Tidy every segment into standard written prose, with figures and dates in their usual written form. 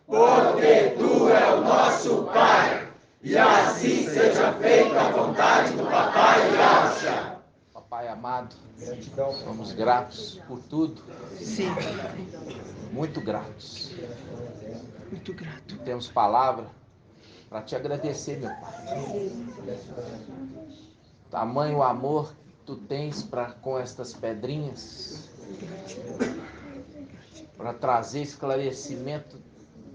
porque tu é o nosso Pai, e assim seja feita a vontade do Papai Yahshua. Papai amado, somos gratos por tudo. Sim, Muito gratos. muito grato. Não temos palavra para te agradecer, meu Pai. Tamanho amor que tu tens para com estas pedrinhas, para trazer esclarecimento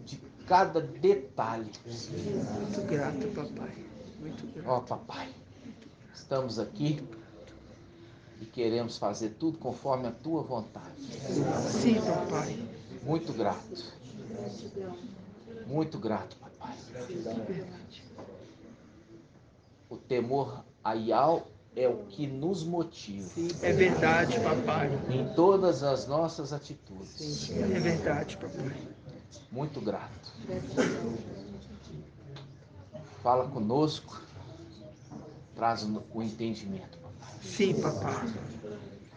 de cada detalhe. Muito grato, papai. Muito grato. Ó, papai, estamos aqui e queremos fazer tudo conforme a tua vontade. Sim, papai. Muito grato. Muito grato, papai. Verdade. O temor a Yahweh é o que nos motiva É verdade, papai. em todas as nossas atitudes. Sim, é verdade, papai. Muito grato. Fala conosco, traz o entendimento, papai. Sim, papai.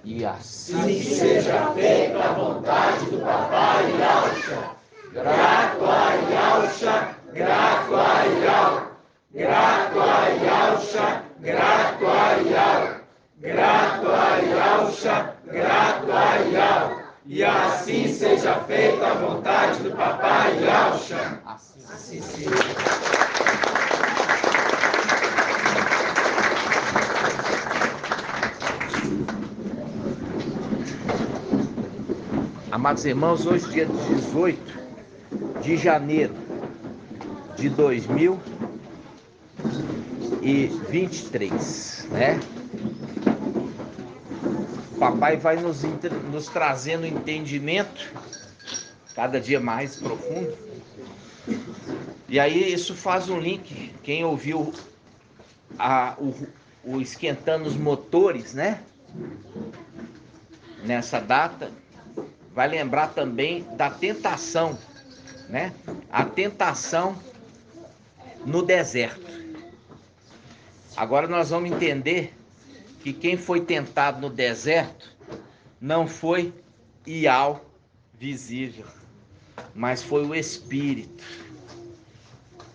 E assim Sim, Seja feita a vontade do Papai Yahshua. Grato a Yahshua, grato a Yahweh. Grato a Yahshua, grato a Yahweh. Grato a Yahshua, grato a Yahweh. E assim seja feita a vontade do Papai Yahshua. assim. Amados irmãos, hoje dia 18 de janeiro de 2023, né? O papai vai nos trazendo entendimento cada dia mais profundo. E aí isso faz um link. Quem ouviu o Esquentando os Motores, né? Nessa data, vai lembrar também da tentação, né? A tentação no deserto. Agora nós vamos entender que quem foi tentado no deserto não foi Ial visível, mas foi o Espírito.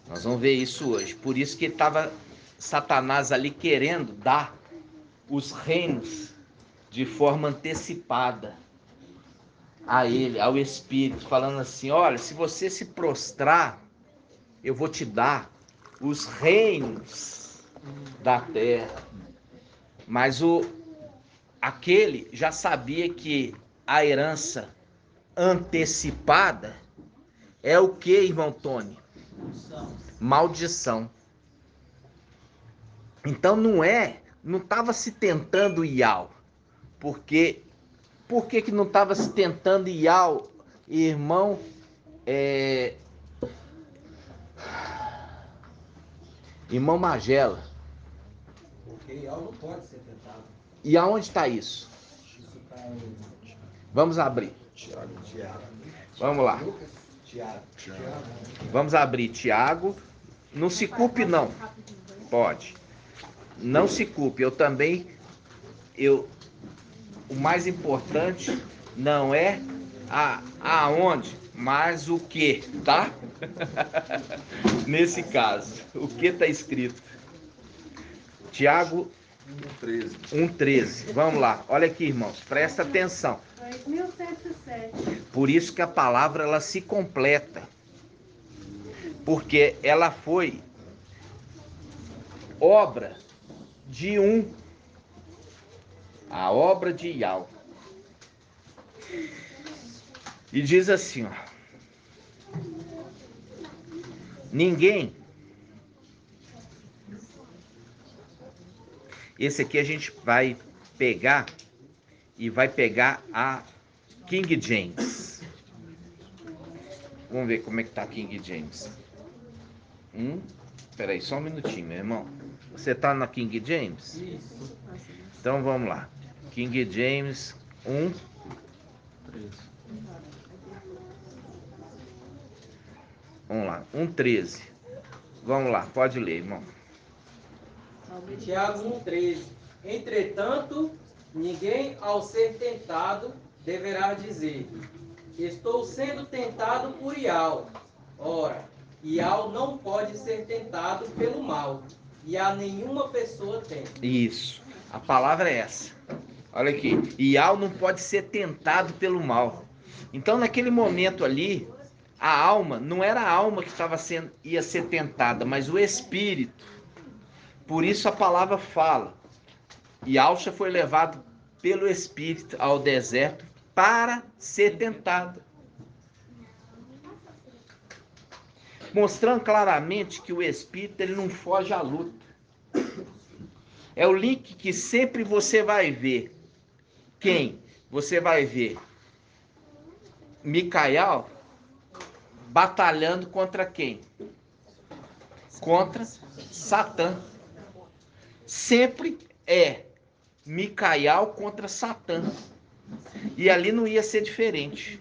Nós vamos ver isso hoje. Por isso que estava Satanás ali querendo dar os reinos de forma antecipada a ele, ao Espírito, falando assim: olha, se você se prostrar, eu vou te dar os reinos da terra. Mas aquele já sabia que a herança antecipada é o que, irmão Tony? Maldição. Então não estava se tentando Ial. Por que não estava se tentando Ial, irmão? Irmão Magela. Porque Ial não pode ser tentado. E aonde está isso? Isso está em Vamos abrir. Tiago. Vamos lá. Tiago. Vamos abrir Tiago. Não se culpe não. Pode. Não se culpe. Eu também. O mais importante não é aonde, mas o que, tá? Nesse caso, o que está escrito? Tiago 1,13. Vamos lá. Olha aqui, irmãos. Presta atenção. 2107. Por isso que a palavra ela se completa. Porque ela foi obra de um. A obra de Ial. E diz assim, ó. Ninguém. Esse aqui a gente vai pegar e vai pegar a King James. Vamos ver como é que tá a King James. Peraí, só um minutinho, meu irmão. Você tá na King James? Isso. Então vamos lá. King James 1. Vamos lá, 1,13. Vamos lá, pode ler, irmão. Tiago 1,13. Entretanto, ninguém ao ser tentado deverá dizer: estou sendo tentado por Ial. Ora, Ial não pode ser tentado pelo mal, e a nenhuma pessoa tenta. Isso, a palavra é essa. Olha aqui, Ial não pode ser tentado pelo mal. Então, naquele momento ali, a alma, não era a alma que ia ser tentada, mas o espírito. Por isso a palavra fala, Yalcha foi levado pelo espírito ao deserto para ser tentado. Mostrando claramente que o espírito ele não foge à luta. É o link que sempre você vai ver. Quem? Você vai ver Micael batalhando contra quem? Contra Satã. Sempre é Micael contra Satã. E ali não ia ser diferente.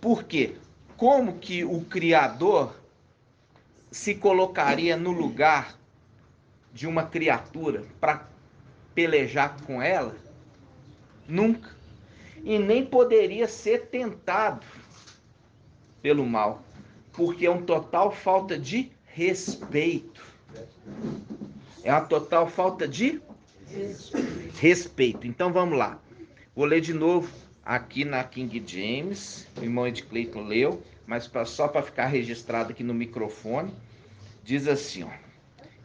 Por quê? Como que o Criador se colocaria no lugar de uma criatura para pelejar com ela? Nunca. E nem poderia ser tentado pelo mal, porque é uma total falta de respeito. É uma total falta de respeito. Então vamos lá. Vou ler de novo aqui na King James. O irmão Ed Clayton leu, mas só para ficar registrado aqui no microfone. Diz assim, ó.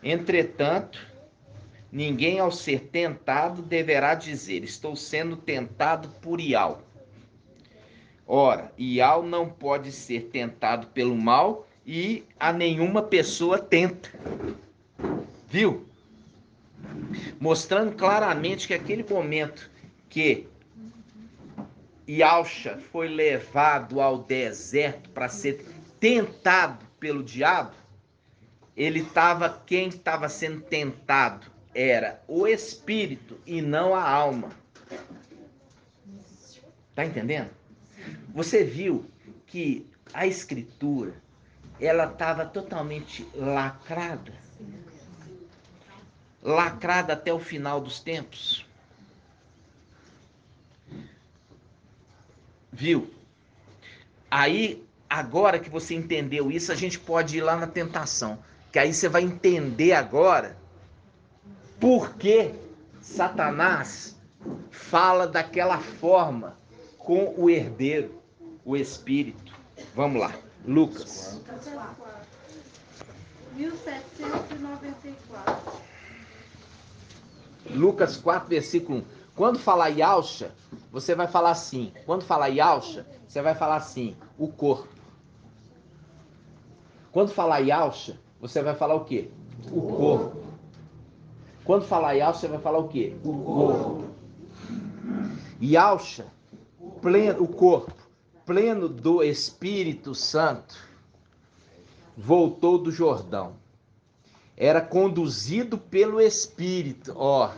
Entretanto, ninguém ao ser tentado deverá dizer: estou sendo tentado por Ial. Ora, Ial não pode ser tentado pelo mal e a nenhuma pessoa tenta. Viu? Mostrando claramente que aquele momento que Yalcha foi levado ao deserto para ser tentado pelo diabo, quem estava sendo tentado era o espírito e não a alma. Tá entendendo? Você viu que a escritura ela estava totalmente lacrada. Lacrada até o final dos tempos. Viu? Aí, agora que você entendeu isso, a gente pode ir lá na tentação. Que aí você vai entender agora por que Satanás fala daquela forma com o herdeiro, o espírito. Vamos lá, Lucas. 1794. Lucas 4, versículo 1. Quando falar Yalcha, você vai falar assim. Quando falar Yalcha, você vai falar assim, o corpo. Quando falar Yalcha, você vai falar o quê? O corpo. Quando falar Yalcha, você vai falar o quê? O corpo. Yalcha, pleno, o corpo, pleno do Espírito Santo, voltou do Jordão. Era conduzido pelo Espírito. Ó,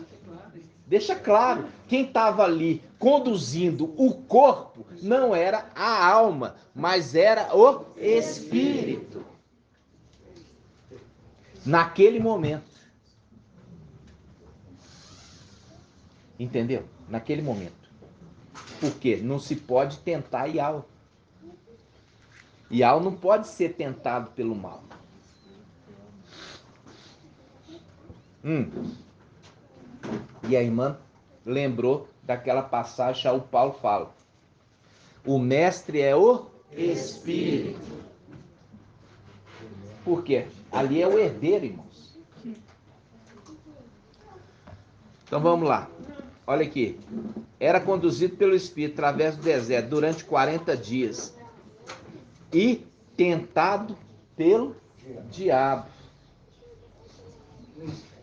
deixa claro, quem estava ali conduzindo o corpo não era a alma, mas era o Espírito. Naquele momento. Entendeu? Naquele momento. Porque não se pode tentar Ial. Ial não pode ser tentado pelo mal. E a irmã lembrou daquela passagem, o Paulo fala. O mestre é o Espírito. Por quê? Ali é o herdeiro, irmãos. Então vamos lá. Olha aqui. Era conduzido pelo Espírito através do deserto durante 40 dias. E tentado pelo diabo.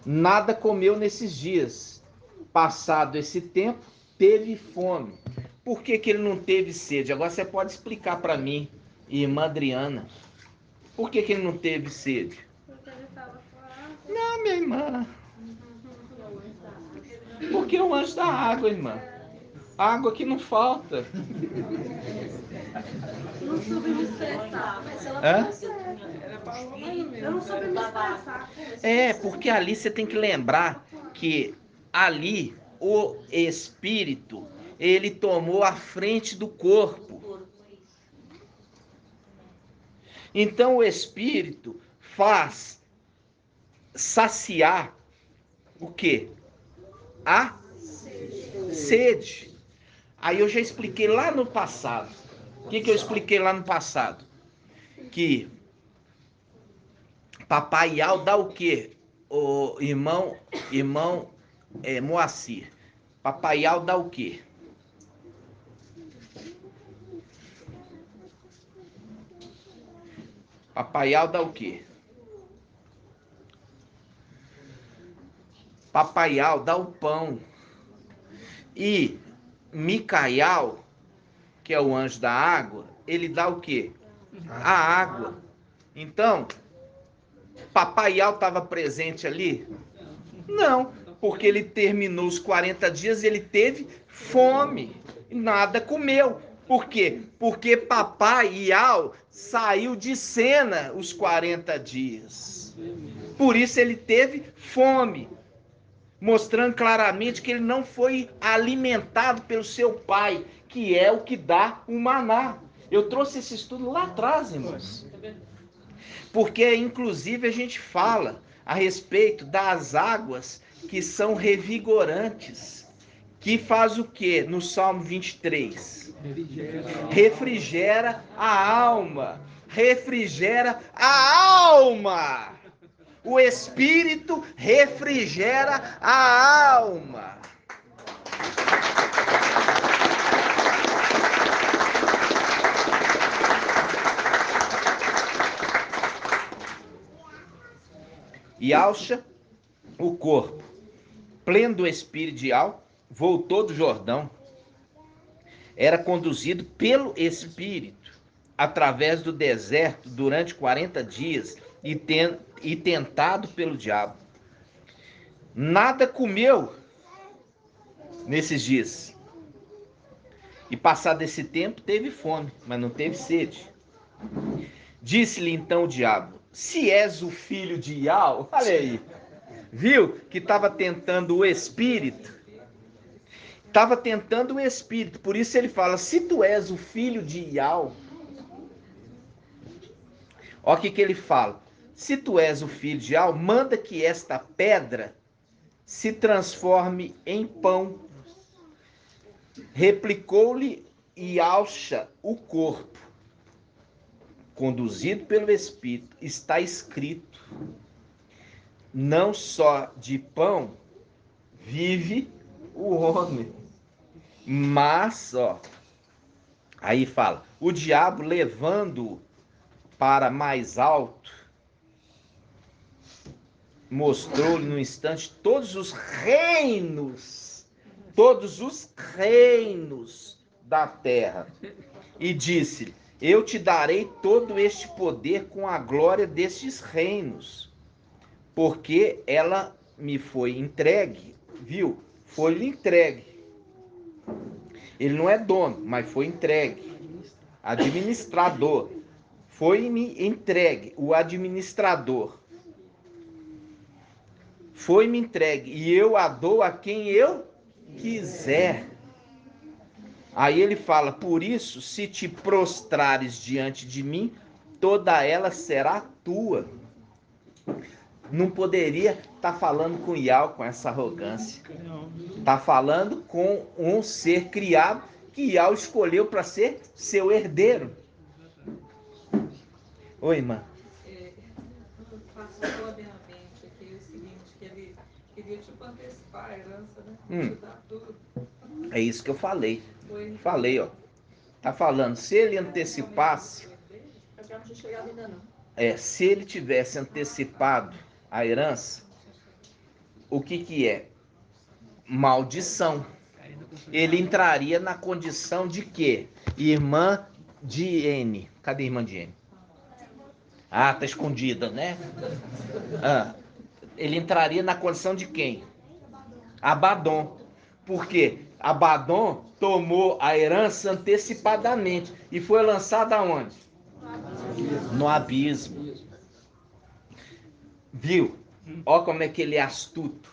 Nada comeu nesses dias. Passado esse tempo, teve fome. Por que ele não teve sede? Agora você pode explicar para mim, irmã Adriana. Por que ele não teve sede? Porque ele estava com a água. Não, minha irmã. Porque é o anjo da água, irmã. Água que não falta. Não subministrava. Hã? Eu não soube me expressar. É, porque ali você tem que lembrar que ali o espírito, ele tomou a frente do corpo. Então o espírito faz saciar o quê? A sede. Aí eu já expliquei lá no passado. O que eu expliquei lá no passado? Que Papai Iau dá o quê? O irmão Moacir. Papai Iau dá o quê? Papai Iau dá o quê? Papai Iau dá o pão. E Micaial, que é o anjo da água, ele dá o quê? A água. Então, Papai Iau estava presente ali? Não, porque ele terminou os 40 dias e ele teve fome. Nada comeu. Por quê? Porque Papai Iau saiu de cena os 40 dias. Por isso ele teve fome. Mostrando claramente que ele não foi alimentado pelo seu pai, que é o que dá o maná. Eu trouxe esse estudo lá atrás, irmãos. Porque, inclusive, a gente fala a respeito das águas que são revigorantes. Que faz o quê? No Salmo 23. Refrigera a alma. Refrigera a alma. O Espírito refrigera a alma. E Alcha, o corpo, pleno do Espírito de Al, voltou do Jordão. Era conduzido pelo Espírito através do deserto durante 40 dias e tentado pelo diabo. Nada comeu nesses dias. E passado esse tempo teve fome, mas não teve sede. Disse-lhe então o diabo: se és o filho de Iau, olha aí, viu que estava tentando o espírito? Estava tentando o espírito, por isso ele fala: se tu és o filho de Iau, olha o que ele fala: se tu és o filho de Iau, manda que esta pedra se transforme em pão. Replicou-lhe Ialcha o corpo, conduzido pelo Espírito, está escrito: não só de pão vive o homem, mas, aí fala, o diabo levando-o para mais alto, mostrou-lhe no instante todos os reinos da terra, e disse-lhe: eu te darei todo este poder com a glória destes reinos, porque ela me foi entregue, viu? Foi-lhe entregue. Ele não é dono, mas foi entregue. Administrador. Foi-me entregue, o administrador. Foi-me entregue, e eu a dou a quem eu quiser. Aí ele fala: por isso, se te prostrares diante de mim, toda ela será tua. Não poderia estar falando com Iau com essa arrogância. Está falando com um ser criado que Iau escolheu para ser seu herdeiro. Oi, irmã. Passou pela minha mente aqui o seguinte, que ele queria tipo antecipar a herança, né? Ajudar tudo. É isso que eu falei. Foi. Falei, Tá falando, se ele antecipasse, Eu já não tinha chegado ainda não. se ele tivesse antecipado a herança, o que é? Maldição. Ele entraria na condição de quê? Irmã de N. Cadê a irmã de N? Ah, tá escondida, né? Ele entraria na condição de quem? Abadom. Por quê? Abadom tomou a herança antecipadamente e foi lançado aonde? No abismo. Viu? Ó como é que ele é astuto.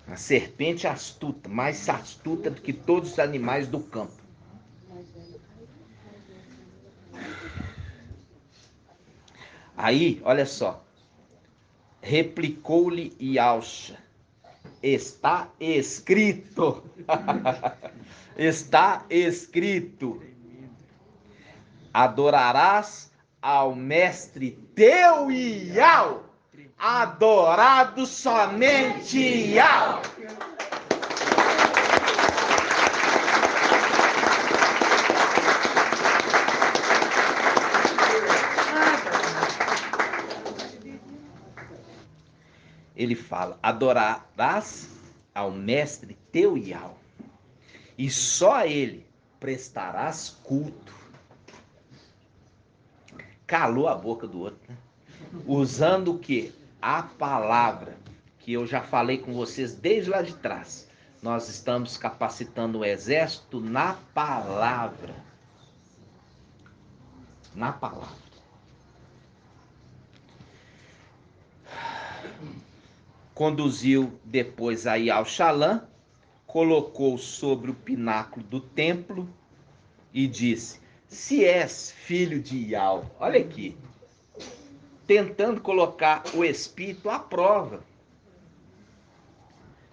A serpente é astuta, mais astuta do que todos os animais do campo. Aí, olha só. Replicou-lhe Yalcha: está escrito. Está escrito: adorarás ao mestre teu Iau, adorado somente Iau. Ele fala: adorarás ao mestre teu Iau, e só a ele prestarás culto. Calou a boca do outro, né? Usando o quê? A palavra, que eu já falei com vocês desde lá de trás. Nós estamos capacitando o exército na palavra. Na palavra. Conduziu depois aí ao Xalã, colocou sobre o pináculo do templo e disse: se és filho de Iau, olha aqui, tentando colocar o espírito à prova.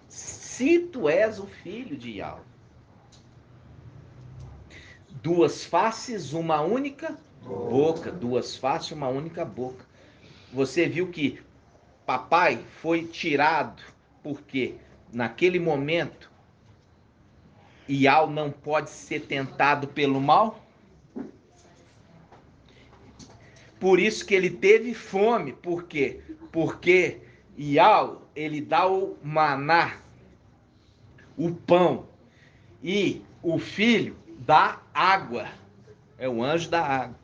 Se tu és o filho de Iau, duas faces, uma única boca. Duas faces, uma única boca. Você viu que papai foi tirado porque naquele momento Iau não pode ser tentado pelo mal. Por isso que ele teve fome. Por quê? Porque Iau, ele dá o maná, o pão, e o filho dá água. É o anjo da água.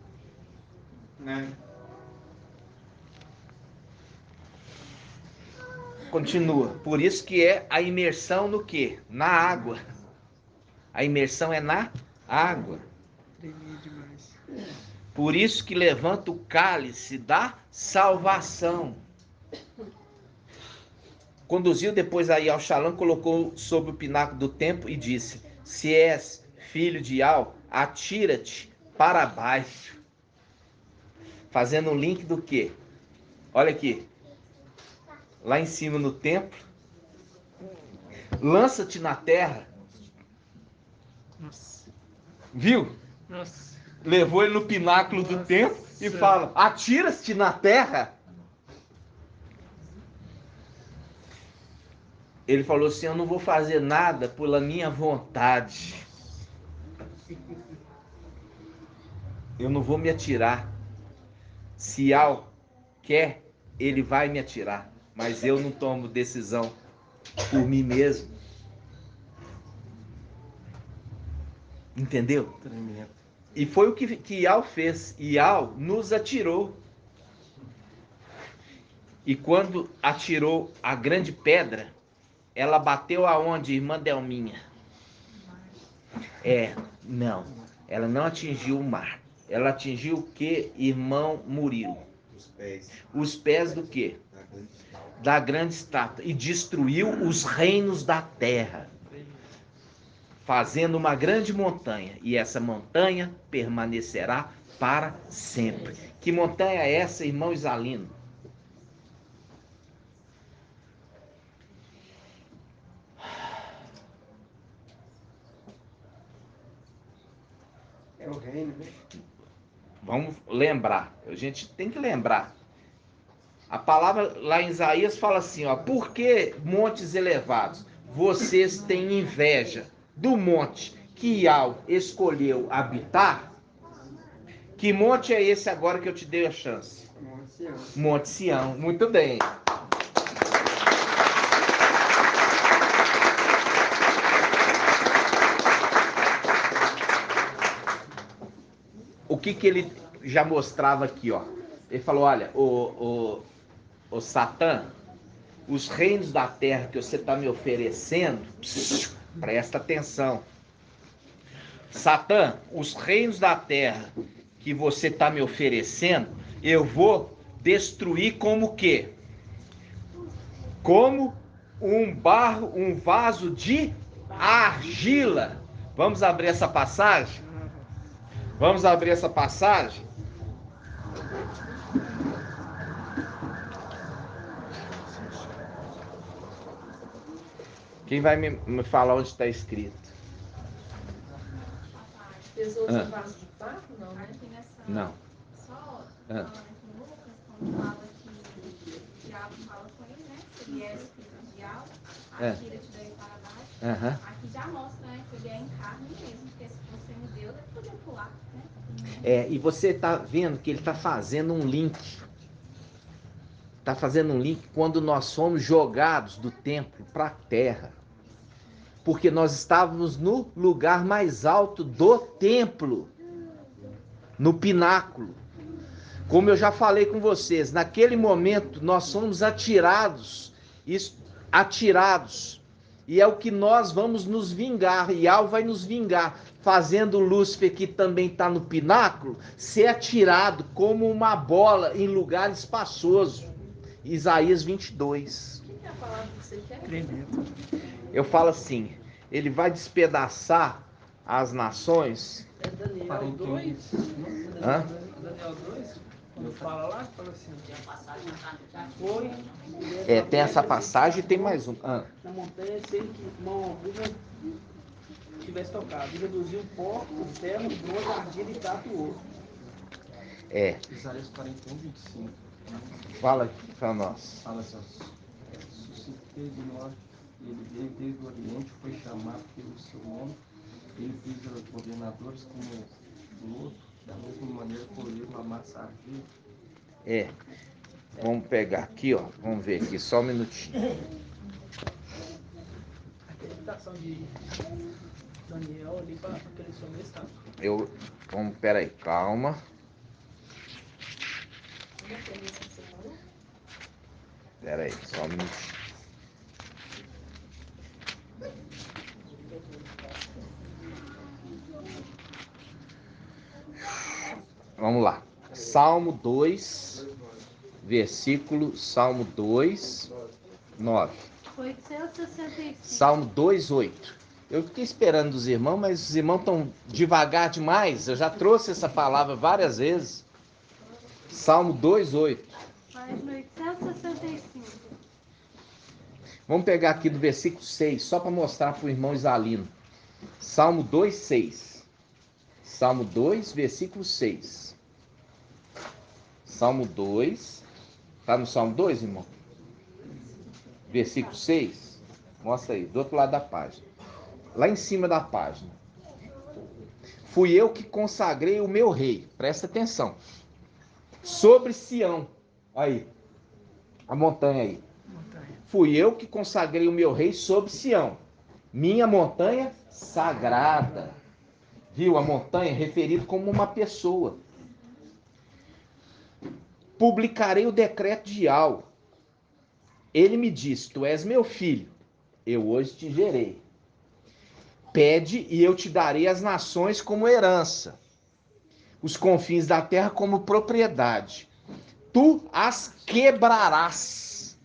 Né? Continua. Por isso que é a imersão no quê? Na água. A imersão é na água. Tremia demais. Por isso que levanta o cálice da salvação. Conduziu depois aí ao Xalã, colocou sobre o pináculo do templo e disse: se és filho de Iau, atira-te para baixo. Fazendo um link do quê? Olha aqui. Lá em cima no templo. Lança-te na terra. Nossa. Viu? Nossa. Levou ele no pináculo do templo e fala: atira-te na terra. Ele falou assim: eu não vou fazer nada pela minha vontade. Eu não vou me atirar. Se Iau quer, ele vai me atirar. Mas eu não tomo decisão por mim mesmo. Entendeu? Tremendo. E foi o que Iau fez. Iau nos atirou. E quando atirou a grande pedra, ela bateu aonde, irmã Delminha? Não. Ela não atingiu o mar. Ela atingiu o que, irmão Murilo? Os pés. Os pés do quê? Da grande estátua. E destruiu os reinos da terra, fazendo uma grande montanha. E essa montanha permanecerá para sempre. Que montanha é essa, irmão Isalino? É o reino, né? Vamos lembrar. A gente tem que lembrar. A palavra lá em Isaías fala assim, ó: por que montes elevados? Vocês têm inveja do monte que Iau escolheu habitar? Que monte é esse agora que eu te dei a chance? Monte Sião. Muito bem. O que ele já mostrava aqui, ó? Ele falou: olha, o Satã, os reinos da terra que você está me oferecendo, presta atenção. Satã, os reinos da terra que você está me oferecendo eu vou destruir como o quê? Como um vaso de argila. Vamos abrir essa passagem? Vamos abrir essa passagem? Quem vai me falar onde está escrito? Pesou de vaso de barro? Não, né? Aqui nessa. Não. Só Ah. falando aqui em Lucas, quando fala que o diabo fala com ele, né? Se ele é espírito do diabo, atira-te daí para baixo. Aqui já mostra, né, que ele é em carne mesmo, porque se fosse um Deus, ele podia pular, né? E você está vendo que ele está fazendo um link. Está fazendo um link quando nós somos jogados do templo para a terra. Porque nós estávamos no lugar mais alto do templo, no pináculo. Como eu já falei com vocês, naquele momento nós somos atirados, e é o que nós vamos nos vingar, Yahweh vai nos vingar, fazendo Lúcifer, que também está no pináculo, ser atirado como uma bola em lugar espaçoso. Isaías 22. O que é a palavra que você quer? Tremendo. Eu falo assim, ele vai despedaçar as nações. É Daniel 2. Hã? Daniel 2, quando fala lá, fala assim. Foi. Tem essa passagem e tem mais um. Na montanha, sem que mão alguma tivesse tocado. E reduziu o pó, o ferro, o bronze, a argila e prata e ouro. Isaías 41, 25. Fala para nós. Fala assim, suscitei do norte, ele veio desde o oriente, foi chamado pelo seu nome, ele fez os governadores como o outro, da mesma maneira colheu uma massa argila. Vamos pegar aqui, ó. Vamos ver aqui, só um minutinho. A interpretação de Daniel ali para aquele som está. Peraí, calma. Peraí, só um minutinho. Vamos lá. Salmo 2, Salmo 2, 9. 865. Salmo 2, 8. Eu fiquei esperando dos irmãos, mas os irmãos estão devagar demais. Eu já trouxe essa palavra várias vezes. Salmo 2, 8. Página 865. Vamos pegar aqui do versículo 6, só para mostrar para o irmão Isalino. Salmo 2, 6. Salmo 2, versículo 6. Salmo 2. Está no Salmo 2, irmão? Versículo 6. Mostra aí, do outro lado da página. Lá em cima da página. Fui eu que consagrei o meu rei. Presta atenção. Sobre Sião. Aí. A montanha aí. Fui eu que consagrei o meu rei sobre Sião. Minha montanha sagrada. Viu? A montanha referido como uma pessoa. Publicarei o decreto de Yahweh. Ele me disse, tu és meu filho. Eu hoje te gerei. Pede e eu te darei as nações como herança. Os confins da terra como propriedade. Tu as quebrarás.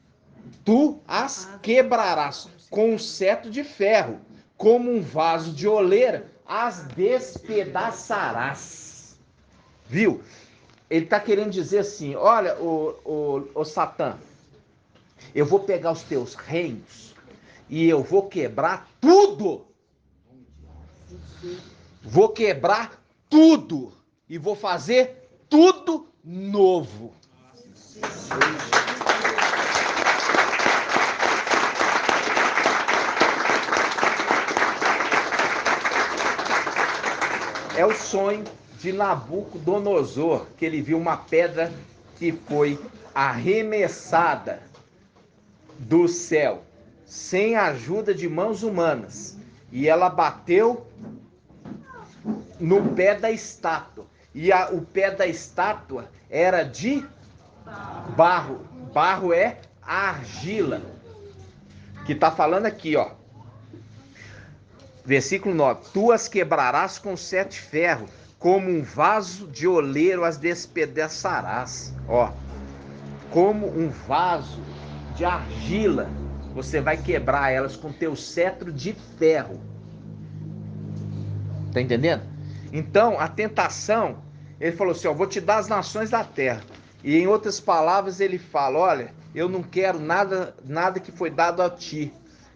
Tu as quebrarás com um cetro de ferro. Como um vaso de oleira, as despedaçarás. Viu? Ele está querendo dizer assim, olha, o Satã, eu vou pegar os teus reinos e eu vou quebrar tudo. Vou quebrar tudo e vou fazer tudo novo. É o sonho de Nabucodonosor, que ele viu uma pedra que foi arremessada do céu, sem a ajuda de mãos humanas, e ela bateu no pé da estátua, e o pé da estátua era de barro. Barro é argila, que está falando aqui, ó. Versículo 9. Tu as quebrarás com 7 ferros, como um vaso de oleiro as despedaçarás. Ó, como um vaso de argila, você vai quebrar elas com teu cetro de ferro. Tá entendendo? Então, a tentação, ele falou assim, ó, vou te dar as nações da terra. E em outras palavras, ele fala, olha, eu não quero nada que foi dado a ti,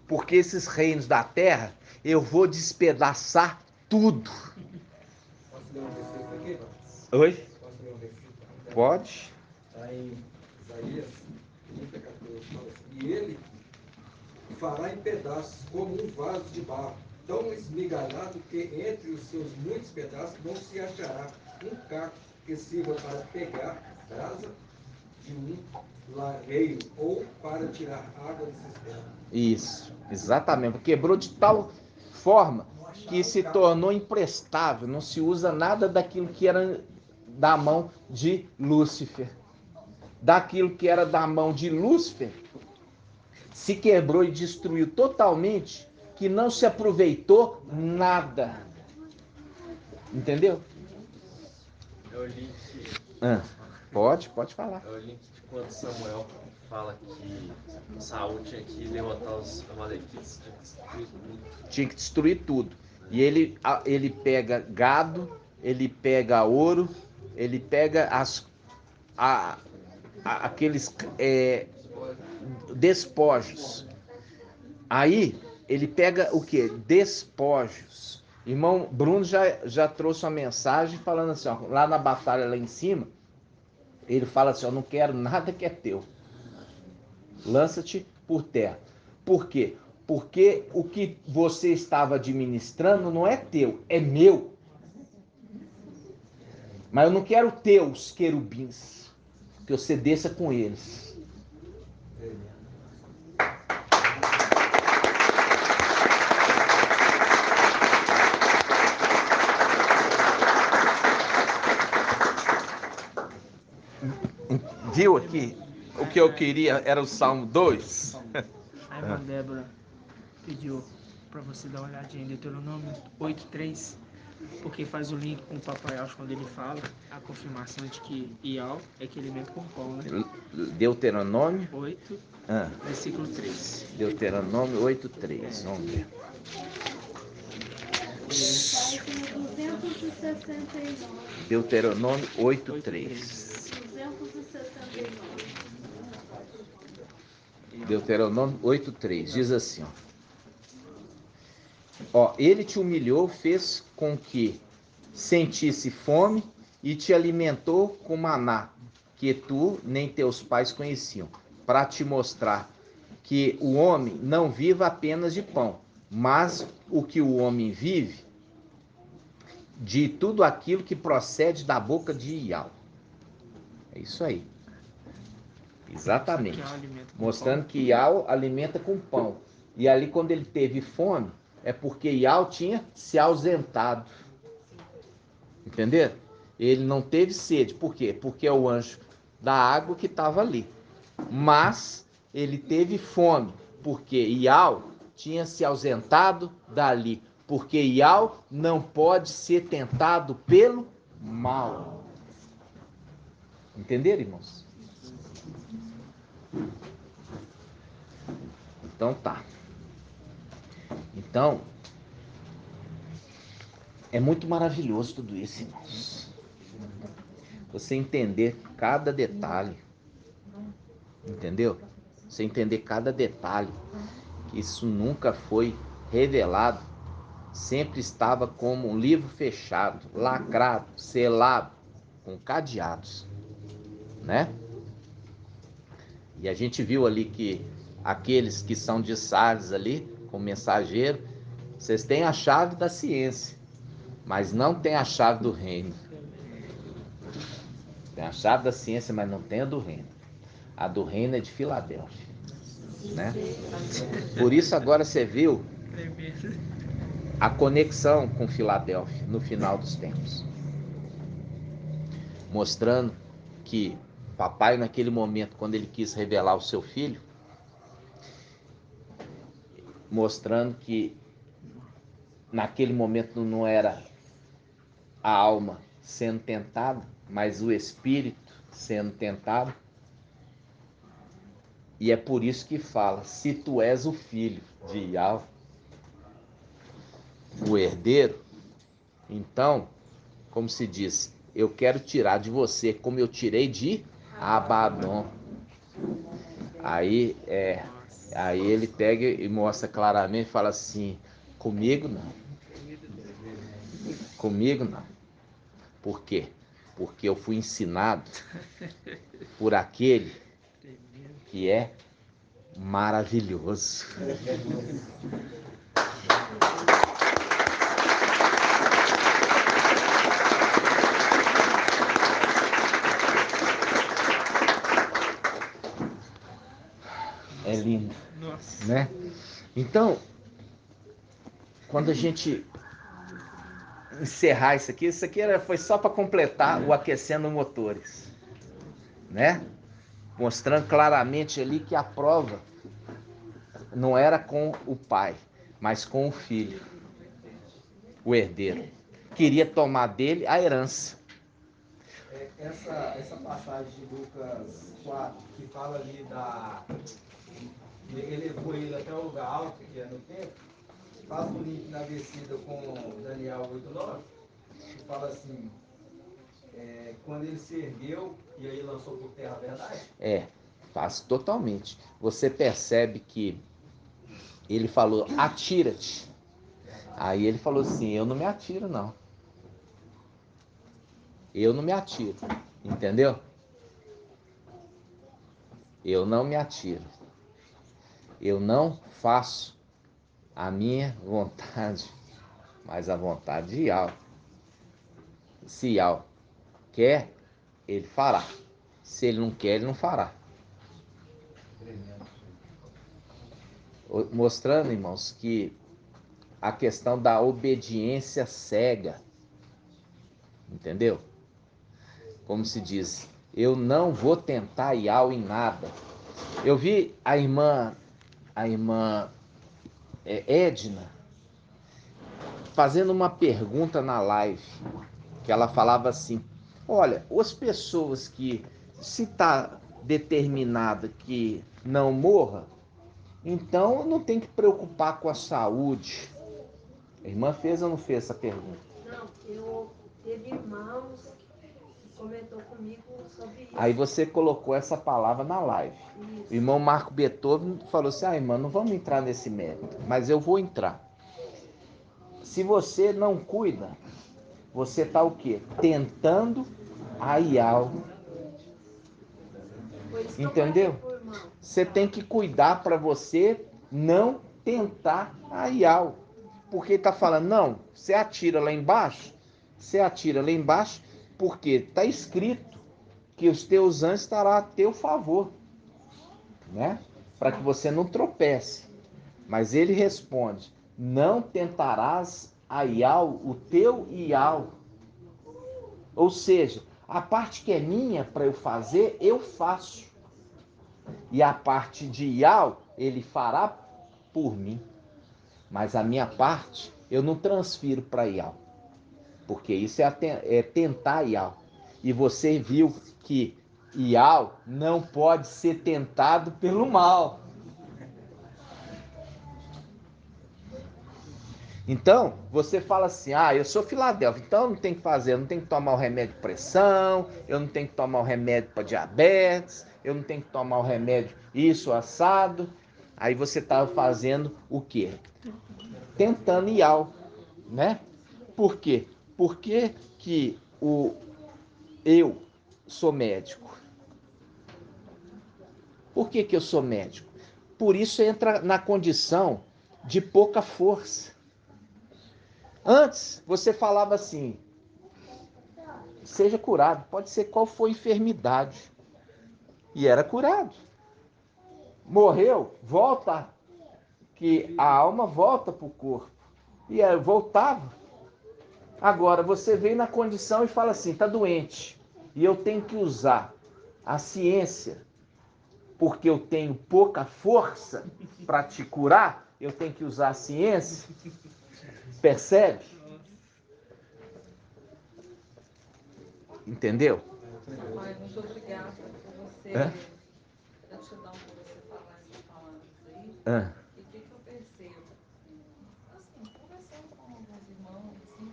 porque esses reinos da terra, eu vou despedaçar tudo. Posso ler um versículo aqui, irmão? Oi? Posso ler um versículo? Pode. Está em Isaías 30:14, fala assim, e ele fará em pedaços como um vaso de barro, tão esmigalhado que entre os seus muitos pedaços não se achará um caco que sirva para pegar brasa de um lareiro ou para tirar água da cisterna. Isso, exatamente. Quebrou de tal forma que se tornou imprestável, não se usa nada daquilo que era da mão de Lúcifer. Daquilo que era da mão de Lúcifer, se quebrou e destruiu totalmente, que não se aproveitou nada. Entendeu? É o link. Pode falar. É o link de quando Samuel fala que Saul tinha que derrotar os amalequitas, tinha que destruir tudo. Tinha que destruir tudo. E ele pega gado, ele pega ouro, ele pega aqueles despojos. Aí ele pega o que? Despojos. Irmão Bruno já trouxe uma mensagem falando assim, ó, lá na batalha lá em cima, ele fala assim, ó, não quero nada que é teu. Lança-te por terra. Por quê? Porque o que você estava administrando não é teu, é meu. Mas eu não quero teus querubins, que você desça com eles. Viu aqui? O que eu queria era o Salmo 2. A irmã Débora pediu para você dar uma olhadinha em Deuteronômio 8:3, porque faz o link com o Papai Alves quando ele fala a confirmação de que Ial é que alimenta com pão, né? Deuteronômio 8, versículo 3. Deuteronômio 8:3. Vamos ver. 269. Deuteronômio 8:3. 269. Deuteronômio 8:3. Diz assim, ó, ele te humilhou, fez com que sentisse fome e te alimentou com maná, que tu nem teus pais conheciam, para te mostrar que o homem não vive apenas de pão, mas o que o homem vive de tudo aquilo que procede da boca de Ial. É isso aí. Exatamente. Mostrando que Ial alimenta com pão. E ali quando ele teve fome, é porque Ial tinha se ausentado. Entenderam? Ele não teve sede. Por quê? Porque é o anjo da água que estava ali. Mas ele teve fome, porque Ial tinha se ausentado dali. Porque Ial não pode ser tentado pelo mal. Entenderam, irmãos? Então tá. Então, é muito maravilhoso tudo isso, irmãos. Você entender cada detalhe. Entendeu? Você entender cada detalhe. Que isso nunca foi revelado. Sempre estava como um livro fechado, lacrado, selado, com cadeados. Né? E a gente viu ali que aqueles que são de Sardes ali, com mensageiro, vocês têm a chave da ciência, mas não tem a chave do reino. Tem a chave da ciência, mas não tem a do reino. A do reino é de Filadélfia, né? Por isso agora você viu a conexão com Filadélfia no final dos tempos. Mostrando que papai naquele momento, quando ele quis revelar o seu filho, mostrando que naquele momento não era a alma sendo tentada, mas o espírito sendo tentado. E é por isso que fala, se tu és o filho de Yahvé, o herdeiro, então, como se diz, eu quero tirar de você como eu tirei de Abaddon. Aí ele pega e mostra claramente, fala assim, comigo não. Comigo não. Por quê? Porque eu fui ensinado por aquele que é maravilhoso. É lindo, né? Então, quando a gente encerrar isso aqui foi só para completar o aquecendo motores, né? Mostrando claramente ali que a prova não era com o pai, mas com o filho, o herdeiro. Queria tomar dele a herança. Essa passagem de Lucas 4, que fala ali ele levou ele até o lugar alto, que é no templo, faz um link na descida com Daniel 8:9, que fala assim, quando ele se ergueu e aí lançou por terra a verdade. Faz totalmente. Você percebe que ele falou, atira-te. Aí ele falou assim, eu não me atiro não. Eu não me atiro, entendeu? Eu não me atiro. Eu não faço a minha vontade, mas a vontade de Yahvé. Se Yahvé quer, ele fará. Se ele não quer, ele não fará. Mostrando, irmãos, que a questão da obediência cega, entendeu? Como se diz, eu não vou tentar Yahvé em nada. Eu vi a irmã Edna fazendo uma pergunta na live, que ela falava assim, olha, as pessoas que se está determinada que não morra, então não tem que preocupar com a saúde. A irmã fez ou não fez essa pergunta? Não, teve irmãos que comentou comigo sobre isso. Aí você colocou essa palavra na live. Isso. O irmão Marco Beethoven falou assim, irmã, não vamos entrar nesse mérito, mas eu vou entrar. Se você não cuida, você está o quê? Tentando a Yahvé. Entendeu? Você tem que cuidar para você não tentar a Yahvé. Porque está falando, não, você atira lá embaixo, porque está escrito que os teus anjos estarão a teu favor, né? Para que você não tropece. Mas ele responde, não tentarás a Yahvé, o teu Yahvé. Ou seja, a parte que é minha para eu fazer, eu faço. E a parte de Yahvé, ele fará por mim. Mas a minha parte, eu não transfiro para Yahvé. Porque isso é tentar Yahvé. E você viu que Yahvé não pode ser tentado pelo mal. Então, você fala assim, eu sou Filadélfia, então eu não tenho que fazer, eu não tenho que tomar o remédio de pressão, eu não tenho que tomar o remédio para diabetes, eu não tenho que tomar o remédio isso, assado. Aí você estava fazendo o quê? Tentando Yahvé, né? Por quê? Porque que eu sou médico. Por que eu sou médico? Por isso entra na condição de pouca força. Antes, você falava assim, seja curado, pode ser qual for a enfermidade. E era curado. Morreu, volta, que a alma volta para o corpo. E voltava. Agora, você vem na condição e fala assim, está doente. E eu tenho que usar a ciência, porque eu tenho pouca força para te curar, eu tenho que usar a ciência. Percebe? Entendeu? Pai, muito obrigada por você, gratidão por você falar essas palavras aí. E o que eu percebo? Assim, conversando com alguns irmãos, assim,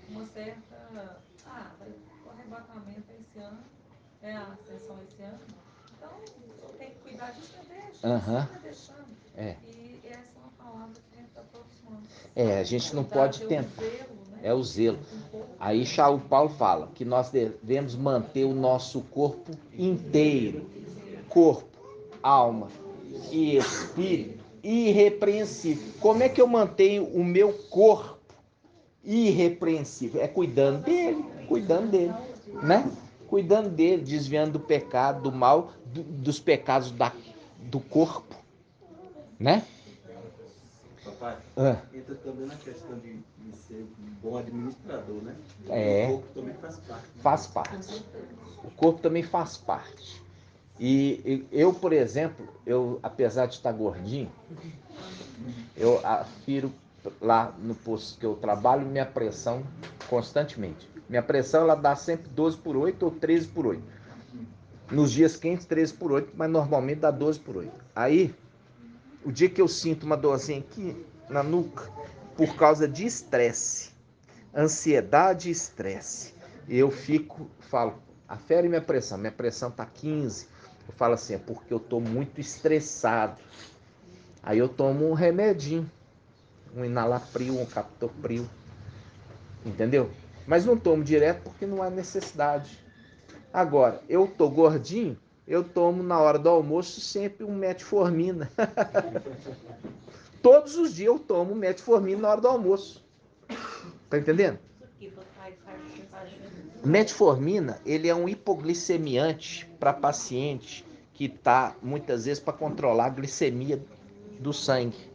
uma certa. Vai o arrebatamento esse ano, a ascensão esse ano. Então, o senhor tem que cuidar disso, mas deixa, vai deixando. E essa é uma palavra que vem para todos nós. A gente não pode tentar. É o zelo. Aí Shaul Paulo fala que nós devemos manter o nosso corpo inteiro. Corpo, alma e espírito irrepreensível. Como é que eu mantenho o meu corpo irrepreensível? É cuidando dele, né? Cuidando dele, desviando do pecado, do mal, dos pecados do corpo, né? Papai, entra também na questão de ser um bom administrador, né? O corpo também faz parte. Né? Faz parte. O corpo também faz parte. E eu, por exemplo, apesar de estar gordinho, eu afiro lá no posto que eu trabalho minha pressão constantemente. Minha pressão ela dá sempre 12/8 ou 13/8. Nos dias quentes 13/8, mas normalmente dá 12/8. Aí, o dia que eu sinto uma dorzinha aqui na nuca, por causa de estresse, ansiedade e estresse, eu falo, afere minha pressão tá 15. Eu falo assim, é porque eu tô muito estressado. Aí eu tomo um remedinho, um Enalapril, um Captopril, entendeu? Mas não tomo direto porque não há necessidade. Agora, eu tô gordinho, eu tomo na hora do almoço sempre um metformina. Todos os dias eu tomo metformina na hora do almoço. Tá entendendo? Metformina, ele é um hipoglicemiante para paciente que tá muitas vezes para controlar a glicemia do sangue.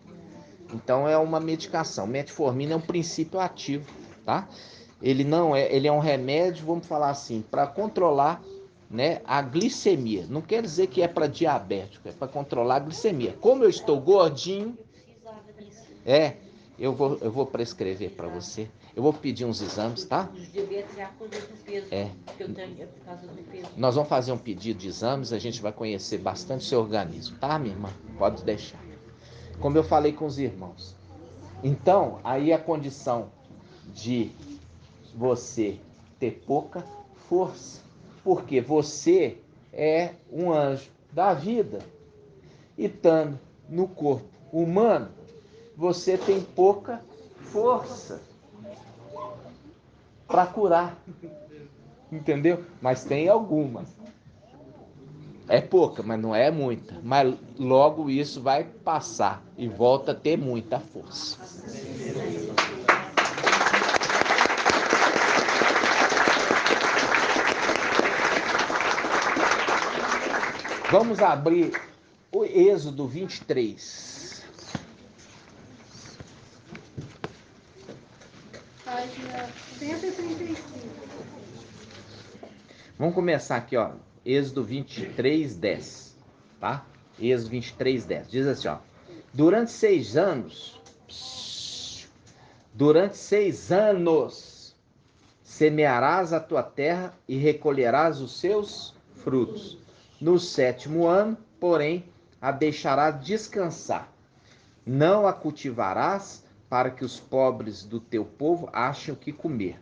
Então é uma medicação. Metformina é um princípio ativo, tá? Ele é um remédio, vamos falar assim, para controlar, né, a glicemia. Não quer dizer que é para diabético, é para controlar a glicemia. Como eu estou gordinho, eu vou prescrever para você. Eu vou pedir uns exames, tá? Nós vamos fazer um pedido de exames, a gente vai conhecer bastante o seu organismo, tá, minha irmã? Pode deixar. Como eu falei com os irmãos. Então, aí a condição de você ter pouca força, porque você é um anjo da vida e estando no corpo humano, você tem pouca força para curar, entendeu? Mas tem algumas. É pouca, mas não é muita. Mas logo isso vai passar e volta a ter muita força. Vamos abrir o Êxodo 23. Página 135. Vamos começar aqui, ó. Êxodo 23, 10. Tá? Êxodo 23, 10. Diz assim, ó. Durante 6 anos, semearás a tua terra e recolherás os seus frutos. No 7º ano, porém, a deixarás descansar. Não a cultivarás para que os pobres do teu povo achem o que comer.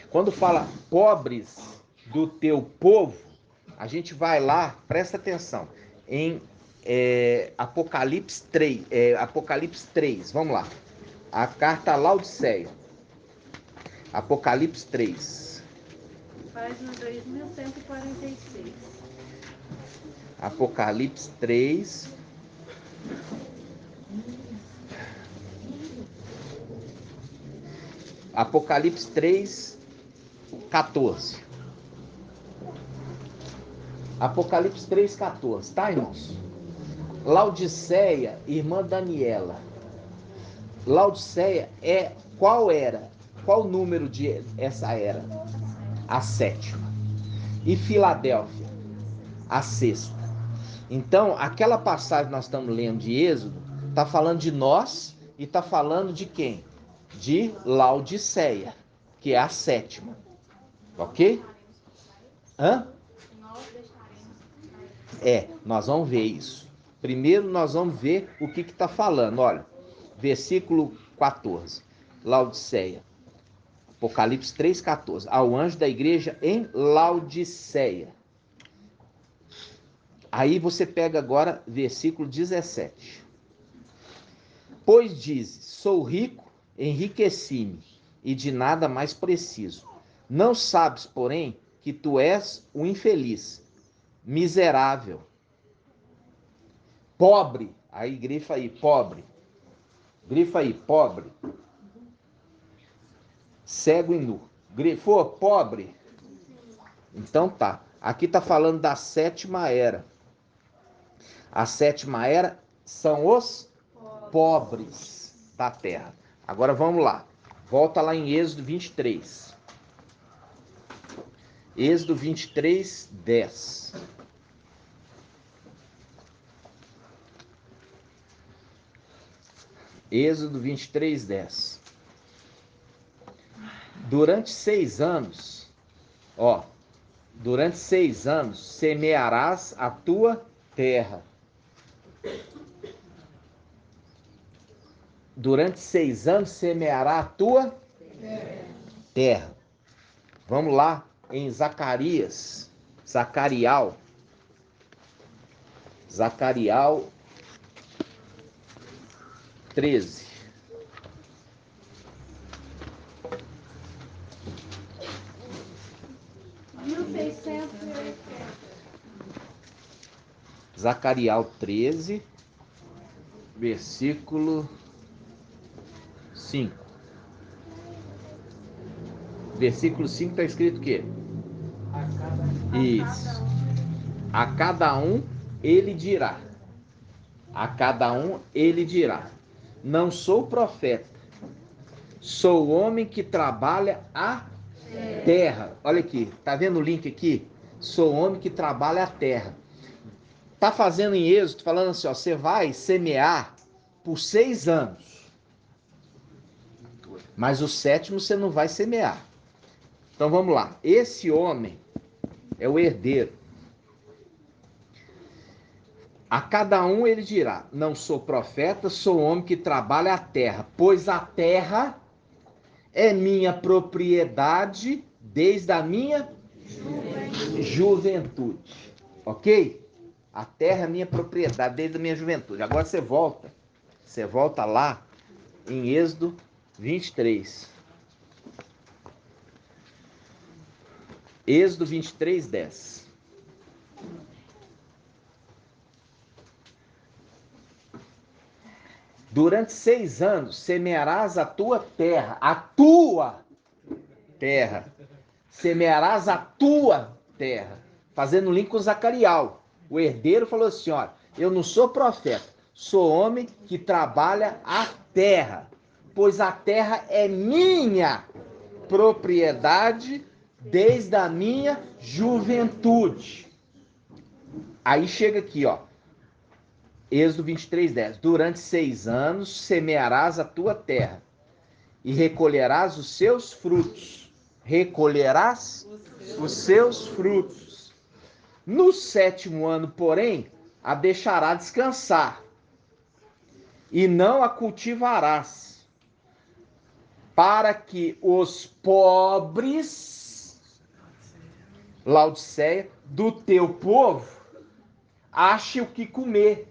Quando fala pobres do teu povo, a gente vai lá, presta atenção, em Apocalipse 3, vamos lá. A carta a Laodiceia. Apocalipse 3. Página 2146. Apocalipse 3. Apocalipse 3, 14. Apocalipse 3, 14. Tá, irmãos? Laodiceia, irmã Daniela. Laodiceia qual era? Qual o número de essa era? A 7ª. E Filadélfia? A 6ª. Então, aquela passagem que nós estamos lendo de Êxodo, está falando de nós e está falando de quem? de Laodiceia, que é a sétima. Ok? Nós vamos ver isso. Primeiro nós vamos ver o que está falando. Olha, versículo 14. Laodiceia. Apocalipse 3,14. Ao anjo da igreja em Laodiceia. Aí você pega agora versículo 17. Pois diz, sou rico, enriqueci-me, e de nada mais preciso. Não sabes, porém, que tu és um infeliz, miserável, pobre. Aí grifa aí, pobre. Grifa aí, pobre. Cego e nu. Grifou, pobre. Então tá. Aqui tá falando da sétima era. A sétima era são os pobres da terra. Agora vamos lá. Volta lá em Êxodo 23. Êxodo 23, 10. Êxodo 23, 10. Durante 6 anos, durante 6 anos semearás a tua terra. Durante 6 anos semeará a tua terra. Vamos lá em Zacarias. Zacarial 13. Zacarial 13, versículo 5. Versículo 5 está escrito o quê? Isso. A cada um ele dirá. A cada um ele dirá. Não sou profeta. Sou homem que trabalha a terra. Olha aqui, tá vendo o link aqui? Sou homem que trabalha a terra. Tá fazendo em Êxodo, falando assim, ó, você vai semear por 6 anos. Mas o 7º você não vai semear. Então vamos lá. Esse homem é o herdeiro. A cada um ele dirá, não sou profeta, sou homem que trabalha a terra, pois a terra é minha propriedade desde a minha juventude. Ok? A terra é minha propriedade desde a minha juventude. Agora você volta lá em Êxodo 23. Êxodo 23, 10. Durante 6 anos semearás a tua terra. Semearás a tua terra. Fazendo link com Zacarial. O herdeiro falou assim, ó, eu não sou profeta, sou homem que trabalha a terra, pois a terra é minha propriedade desde a minha juventude. Aí chega aqui, ó, Êxodo 23, 10. Durante 6 anos semearás a tua terra e recolherás os seus frutos. Recolherás os seus frutos. No 7º ano, porém, a deixará descansar e não a cultivarás, para que os pobres, Laodiceia, do teu povo, achem o que comer,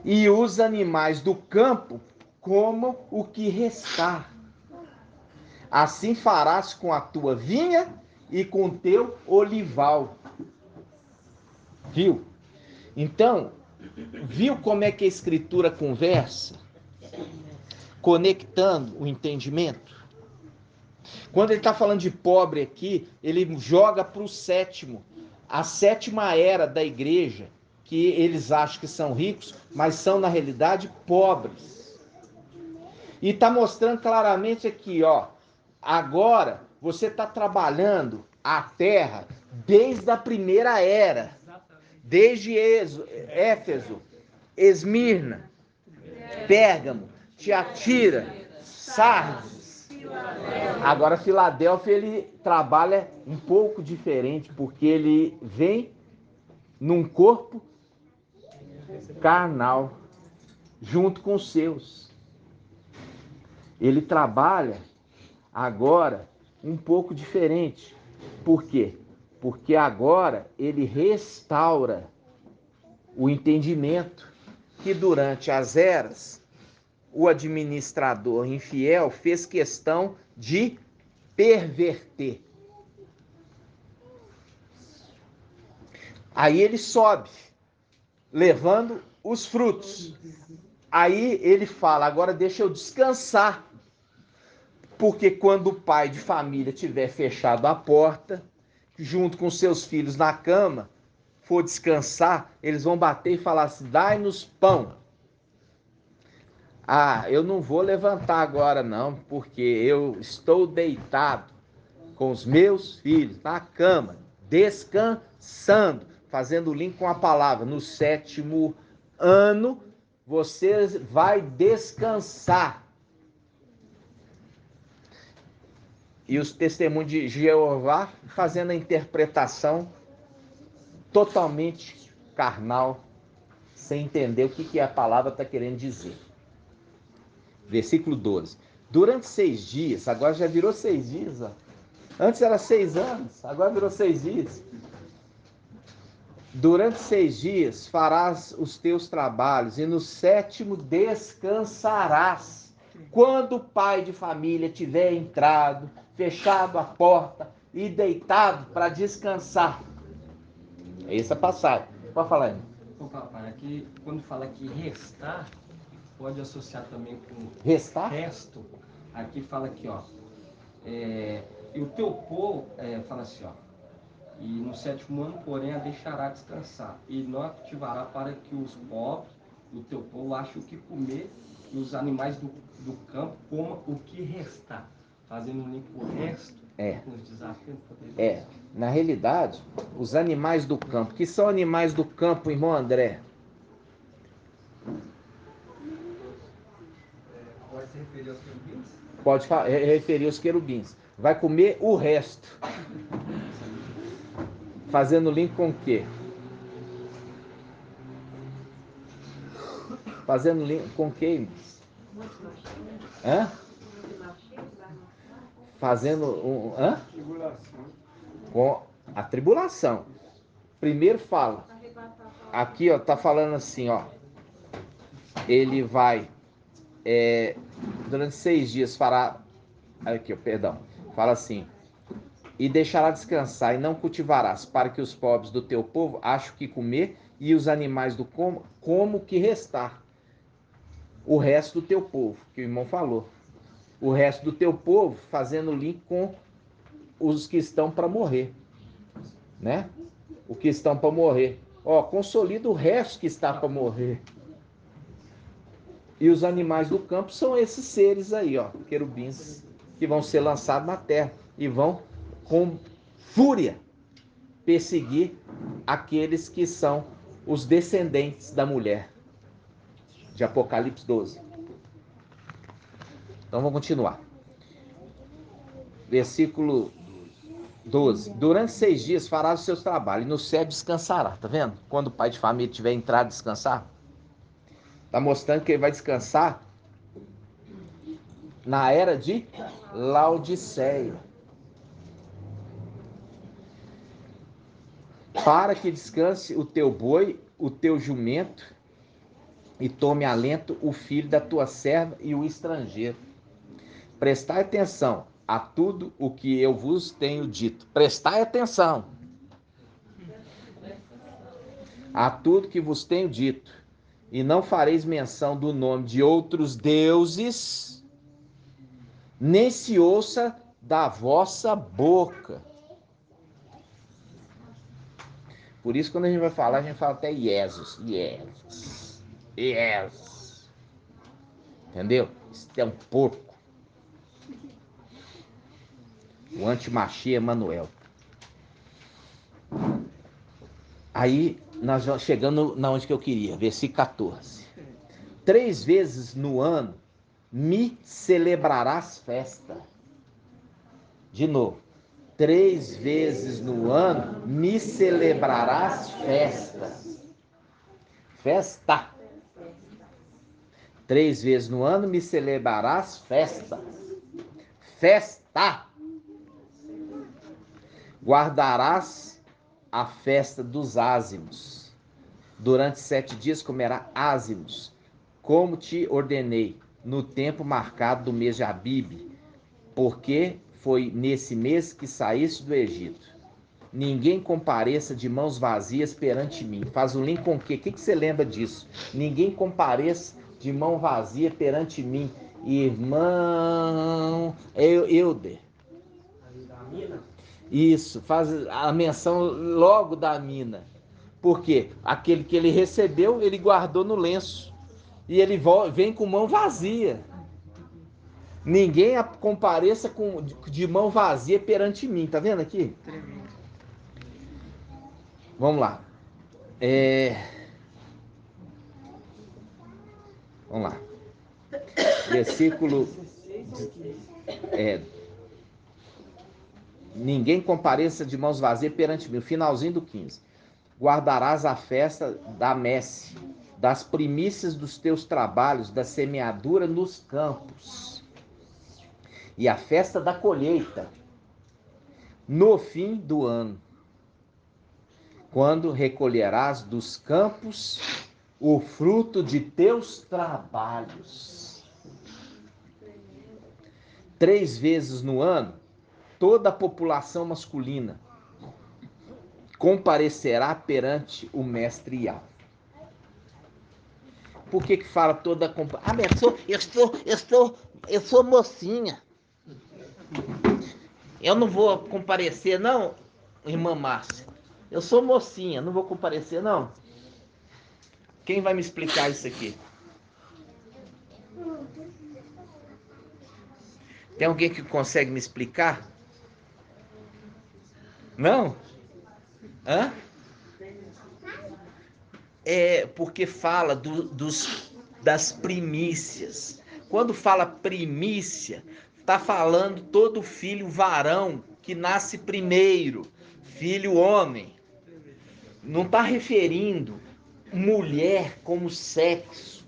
e os animais do campo comam o que restar. Assim farás com a tua vinha e com o teu olival. Viu? Então, viu como é que a Escritura conversa? Conectando o entendimento. Quando ele está falando de pobre aqui, ele joga para o 7º. A 7ª era da igreja, que eles acham que são ricos, mas são, na realidade, pobres. E está mostrando claramente aqui, ó. Agora, você está trabalhando a terra desde a primeira era. Desde Éfeso, Esmirna, Pérgamo, Tiatira, Sardes. Agora, Filadélfia, ele trabalha um pouco diferente, porque ele vem num corpo carnal, junto com os seus. Ele trabalha agora um pouco diferente. Por quê? Porque agora ele restaura o entendimento que durante as eras o administrador infiel fez questão de perverter. Aí ele sobe, levando os frutos. Aí ele fala, agora deixa eu descansar. Porque quando o pai de família tiver fechado a porta, junto com seus filhos na cama, for descansar, eles vão bater e falar assim, dai-nos pão. Ah, eu não vou levantar agora não, porque eu estou deitado com os meus filhos na cama, descansando, fazendo o link com a palavra. No 7º ano, você vai descansar. E os testemunhos de Jeová fazendo a interpretação totalmente carnal, sem entender o que a palavra está querendo dizer. Versículo 12. Durante 6 dias, agora já virou 6 dias, ó. Antes era 6 anos, agora virou 6 dias. Durante 6 dias farás os teus trabalhos e no 7º descansarás. Quando o pai de família tiver entrado, fechado a porta e deitado para descansar. É essa passagem. Pode falar aí. Ô papai, aqui quando fala que restar, pode associar também com restar? Resto. Aqui fala aqui, ó. E o teu povo, fala assim, ó. E no 7º ano, porém, a deixará descansar. E não a cultivará para que os pobres do teu povo achem o que comer e os animais do campo comam o que restar. Fazendo um link com o resto, com os desafios. Na realidade, os animais do campo. Que são animais do campo, irmão André? Pode se referir aos querubins? Pode referir aos querubins. Vai comer o resto. Fazendo link com o quê? Fazendo link com o quê? Hã? Fazendo com a tribulação. Primeiro fala. Aqui, ó, tá falando assim, ó. Ele vai durante 6 dias fará. Aqui, ó, perdão. Fala assim. E deixará descansar, e não cultivarás, para que os pobres do teu povo achem o que comer, e os animais do como o que restar. O resto do teu povo, que o irmão falou. O resto do teu povo, fazendo link com os que estão para morrer. Né? O que estão para morrer. Ó, consolida o resto que está para morrer. E os animais do campo são esses seres aí, ó, querubins, que vão ser lançados na terra e vão com fúria perseguir aqueles que são os descendentes da mulher. De Apocalipse 12. Então vamos continuar. Versículo 12. Durante 6 dias farás os seus trabalhos e no 7 descansará. Tá vendo? Quando o pai de família tiver entrado descansar, tá mostrando que ele vai descansar na era de Laodiceia. Para que descanse o teu boi, o teu jumento, e tome alento o filho da tua serva e o estrangeiro. Prestai atenção a tudo o que eu vos tenho dito. Prestai atenção a tudo que vos tenho dito. E não fareis menção do nome de outros deuses, nem se ouça da vossa boca. Por isso, quando a gente vai falar, a gente fala até Jesus. Entendeu? Isso é um porco. O antimachia Emanuel. Aí, nós vamos chegando na onde que eu queria. Versículo 14. 3 vezes no ano me celebrarás festa. De novo. 3 vezes no ano me celebrarás festa. Festa. 3 vezes no ano me celebrarás festa. Festa. Guardarás a festa dos ázimos. Durante 7 dias comerá ázimos, como te ordenei, no tempo marcado do mês de Abibe, porque foi nesse mês que saíste do Egito. Ninguém compareça de mãos vazias perante mim. Faz o link com o quê? O que você lembra disso? Ninguém compareça de mão vazia perante mim. Irmão Euder. Isso, faz a menção logo da mina. Por quê? Aquele que ele recebeu, ele guardou no lenço. E ele vem com mão vazia. Ninguém compareça de mão vazia perante mim. Tá vendo aqui? Vamos lá. Vamos lá. Versículo... Ninguém compareça de mãos vazias perante mim. O finalzinho do 15. Guardarás a festa da messe, das primícias dos teus trabalhos, da semeadura nos campos, e a festa da colheita, no fim do ano, quando recolherás dos campos o fruto de teus trabalhos. 3 vezes no ano, toda a população masculina comparecerá perante o mestre Yahweh. Por que fala toda a eu sou mocinha. Eu não vou comparecer, não, irmã Márcia. Eu sou mocinha, não vou comparecer, não. Quem vai me explicar isso aqui? Tem alguém que consegue me explicar? Não? Hã? É porque fala das primícias. Quando fala primícia, está falando todo filho varão que nasce primeiro, filho homem. Não está referindo mulher como sexo.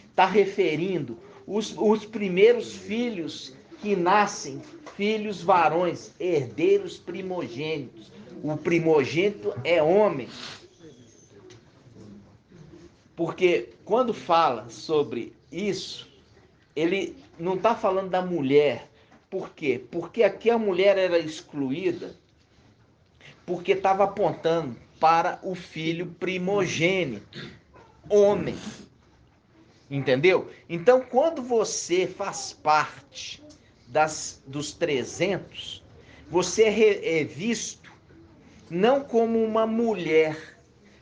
Está referindo os primeiros filhos que nascem, filhos varões, herdeiros primogênitos. O primogênito é homem. Porque quando fala sobre isso, ele não está falando da mulher. Por quê? Porque aqui a mulher era excluída porque estava apontando para o filho primogênito, homem. Entendeu? Então, quando você faz parte dos 300, você é visto não como uma mulher,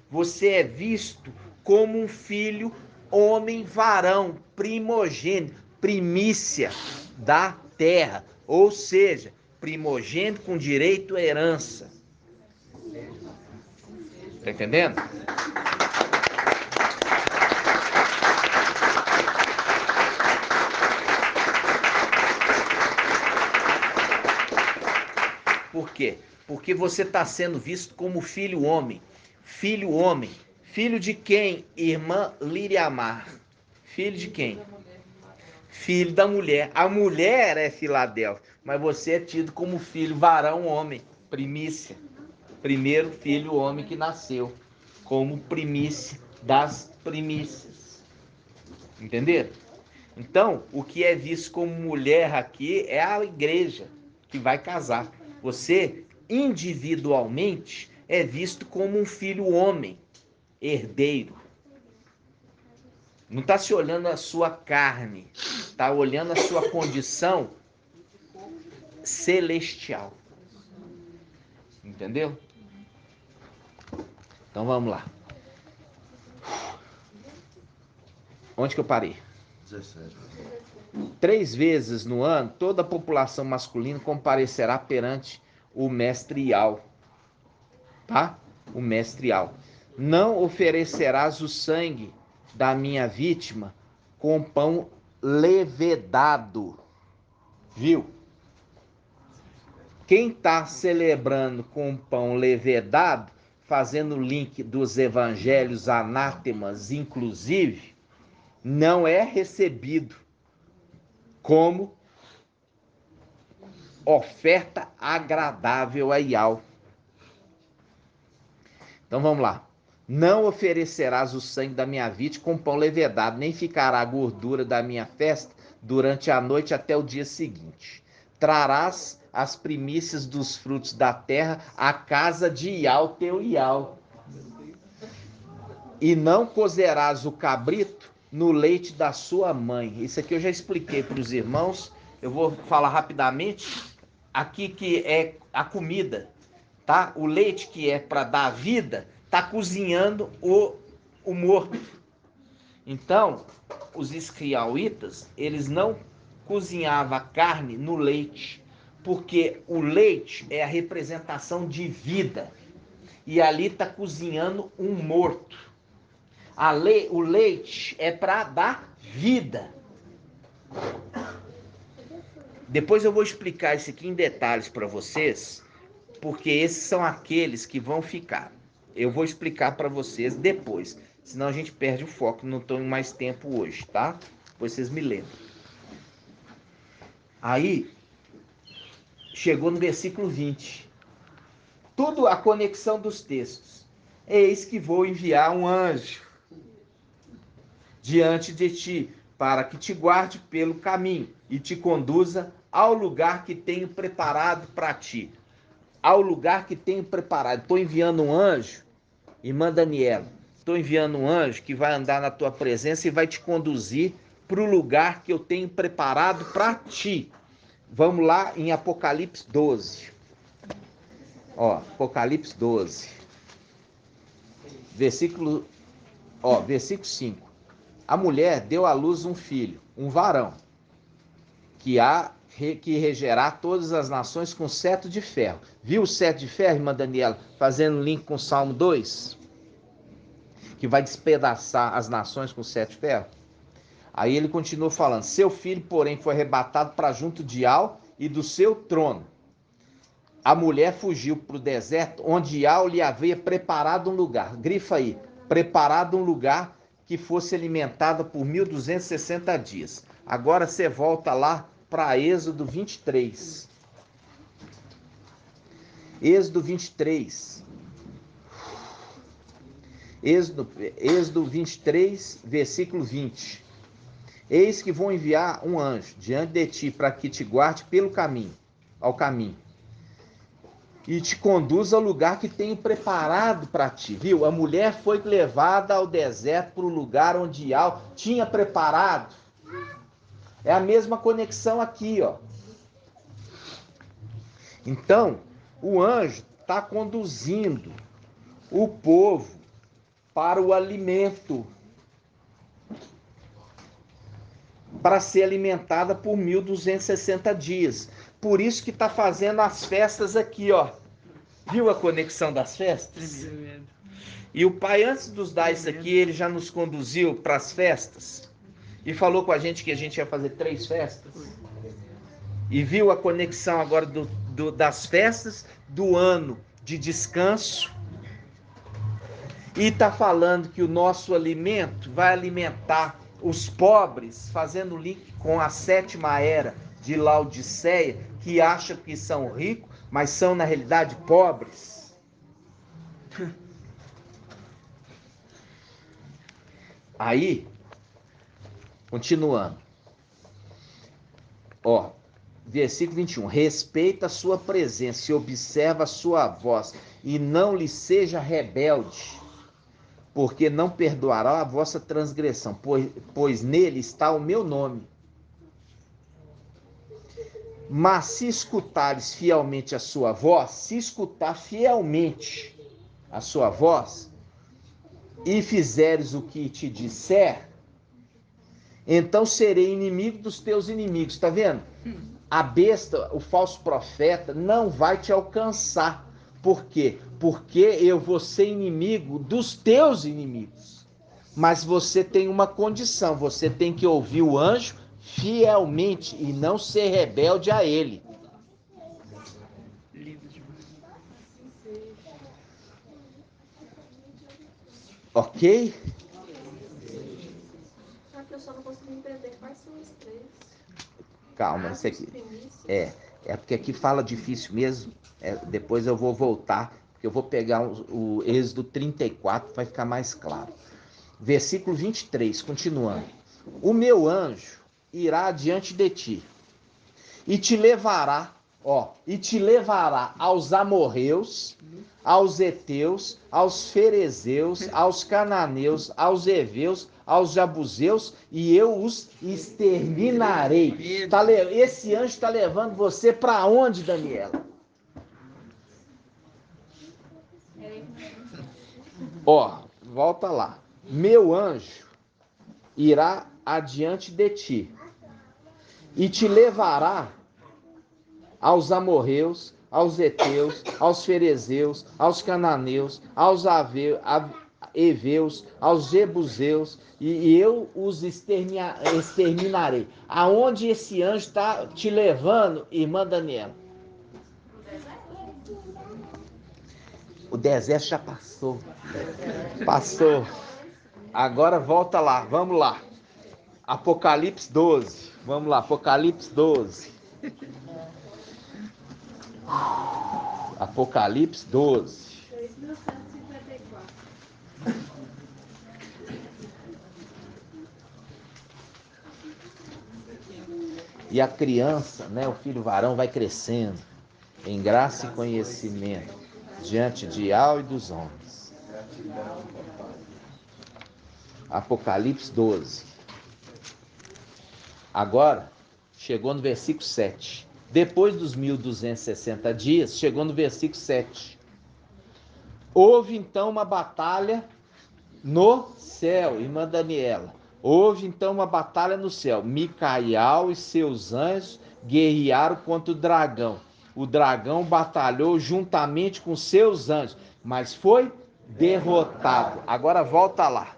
você é visto como um filho homem varão, primogênito, primícia da terra, ou seja, primogênito com direito à herança. Tá entendendo? Por quê? Porque você está sendo visto como filho homem. Filho homem. Filho de quem, irmã Liriamar? Filho de quem? Filho da mulher. A mulher é Filadélfia, mas você é tido como filho varão homem. Primícia. Primeiro filho homem que nasceu. Como primícia das primícias. Entenderam? Então, o que é visto como mulher aqui é a igreja que vai casar. Você, individualmente, é visto como um filho homem, herdeiro. Não está se olhando a sua carne, está olhando a sua condição celestial. Entendeu? Então vamos lá. Onde que eu parei? 17. 3 vezes no ano, toda a população masculina comparecerá perante o mestre Yahweh. Tá? O mestre Yahweh. Não oferecerás o sangue da minha vítima com pão levedado. Viu? Quem está celebrando com pão levedado, fazendo o link dos evangelhos anátemas, inclusive, não é recebido como oferta agradável a Yahweh. Então vamos lá. Não oferecerás o sangue da minha vítima com pão levedado, nem ficará a gordura da minha festa durante a noite até o dia seguinte. Trarás as primícias dos frutos da terra à casa de Yahweh, teu Yahweh. E não cozerás o cabrito no leite da sua mãe. Isso aqui eu já expliquei para os irmãos. Eu vou falar rapidamente. Aqui que é a comida, tá? O leite que é para dar vida, tá cozinhando o morto. Então, os israelitas, eles não cozinhavam a carne no leite, porque o leite é a representação de vida. E ali tá cozinhando um morto. O leite é para dar vida. Depois eu vou explicar isso aqui em detalhes para vocês, porque esses são aqueles que vão ficar. Eu vou explicar para vocês depois, senão a gente perde o foco, não estou em mais tempo hoje, tá? Depois vocês me lembram. Aí, chegou no versículo 20. Tudo a conexão dos textos. Eis que vou enviar um anjo diante de ti, para que te guarde pelo caminho e te conduza ao lugar que tenho preparado para ti. Ao lugar que tenho preparado. Estou enviando um anjo, irmã Daniela, estou enviando um anjo que vai andar na tua presença e vai te conduzir para o lugar que eu tenho preparado para ti. Vamos lá em Apocalipse 12. Ó, Apocalipse 12. Versículo 5. A mulher deu à luz um filho, um varão, que regerá todas as nações com cetro de ferro. Viu o cetro de ferro, irmã Daniela, fazendo link com o Salmo 2? Que vai despedaçar as nações com cetro de ferro. Aí ele continua falando, seu filho, porém, foi arrebatado para junto de Yahweh e do seu trono. A mulher fugiu para o deserto, onde Yahweh lhe havia preparado um lugar. Grifa aí, preparado um lugar que fosse alimentada por 1260 dias. Agora você volta lá para Êxodo 23. Êxodo 23. Êxodo 23, versículo 20. Eis que vou enviar um anjo diante de ti para que te guarde ao caminho. E te conduza ao lugar que tenho preparado para ti. Viu? A mulher foi levada ao deserto para o lugar onde Yahweh tinha preparado. É a mesma conexão aqui, ó. Então, o anjo está conduzindo o povo para o alimento, para ser alimentada por 1260 dias. Por isso que está fazendo as festas aqui, ó. Viu a conexão das festas? E o pai, antes de nos dar isso aqui, ele já nos conduziu para as festas. E falou com a gente que a gente ia fazer 3 festas. E viu a conexão agora das festas, do ano de descanso. E está falando que o nosso alimento vai alimentar os pobres, fazendo link com a 7ª era de Laodiceia, que acham que são ricos, mas são na realidade pobres. Aí, continuando. Ó, versículo 21. Respeita a sua presença e observa a sua voz, e não lhe seja rebelde, porque não perdoará a vossa transgressão, pois nele está o meu nome. Mas se escutares fielmente a sua voz, se escutar fielmente a sua voz, e fizeres o que te disser, então serei inimigo dos teus inimigos. Está vendo? A besta, o falso profeta, não vai te alcançar. Por quê? Porque eu vou ser inimigo dos teus inimigos. Mas você tem uma condição, você tem que ouvir o anjo fielmente e não ser rebelde a ele. Ok? Eu só não consegui entender quais são os três. Calma, isso aqui. É porque aqui fala difícil mesmo. Depois eu vou voltar, porque eu vou pegar o Êxodo 34, vai ficar mais claro. Versículo 23, continuando. O meu anjo irá adiante de ti e te levará aos amorreus, aos heteus, aos ferezeus, aos cananeus, aos heveus, aos jabuseus, e eu os exterminarei. Esse anjo está levando você para onde, Daniela? Volta lá. Meu anjo irá adiante de ti e te levará aos amorreus, aos heteus, aos ferezeus, aos cananeus, aos heveus, aos jebuseus, e eu os exterminarei. Aonde esse anjo está te levando, irmã Daniela? O deserto já passou. Passou. Agora volta lá, vamos lá. Apocalipse 12. Vamos lá, Apocalipse 12. Apocalipse 12. E a criança, né, o filho varão vai crescendo em graça e conhecimento diante de Yahweh e dos homens. Apocalipse 12. Agora, chegou no versículo 7. Depois dos 1260 dias, chegou no versículo 7. Houve então uma batalha no céu, irmã Daniela. Houve então uma batalha no céu. Micael e seus anjos guerrearam contra o dragão. O dragão batalhou juntamente com seus anjos, mas foi derrotado. Agora volta lá.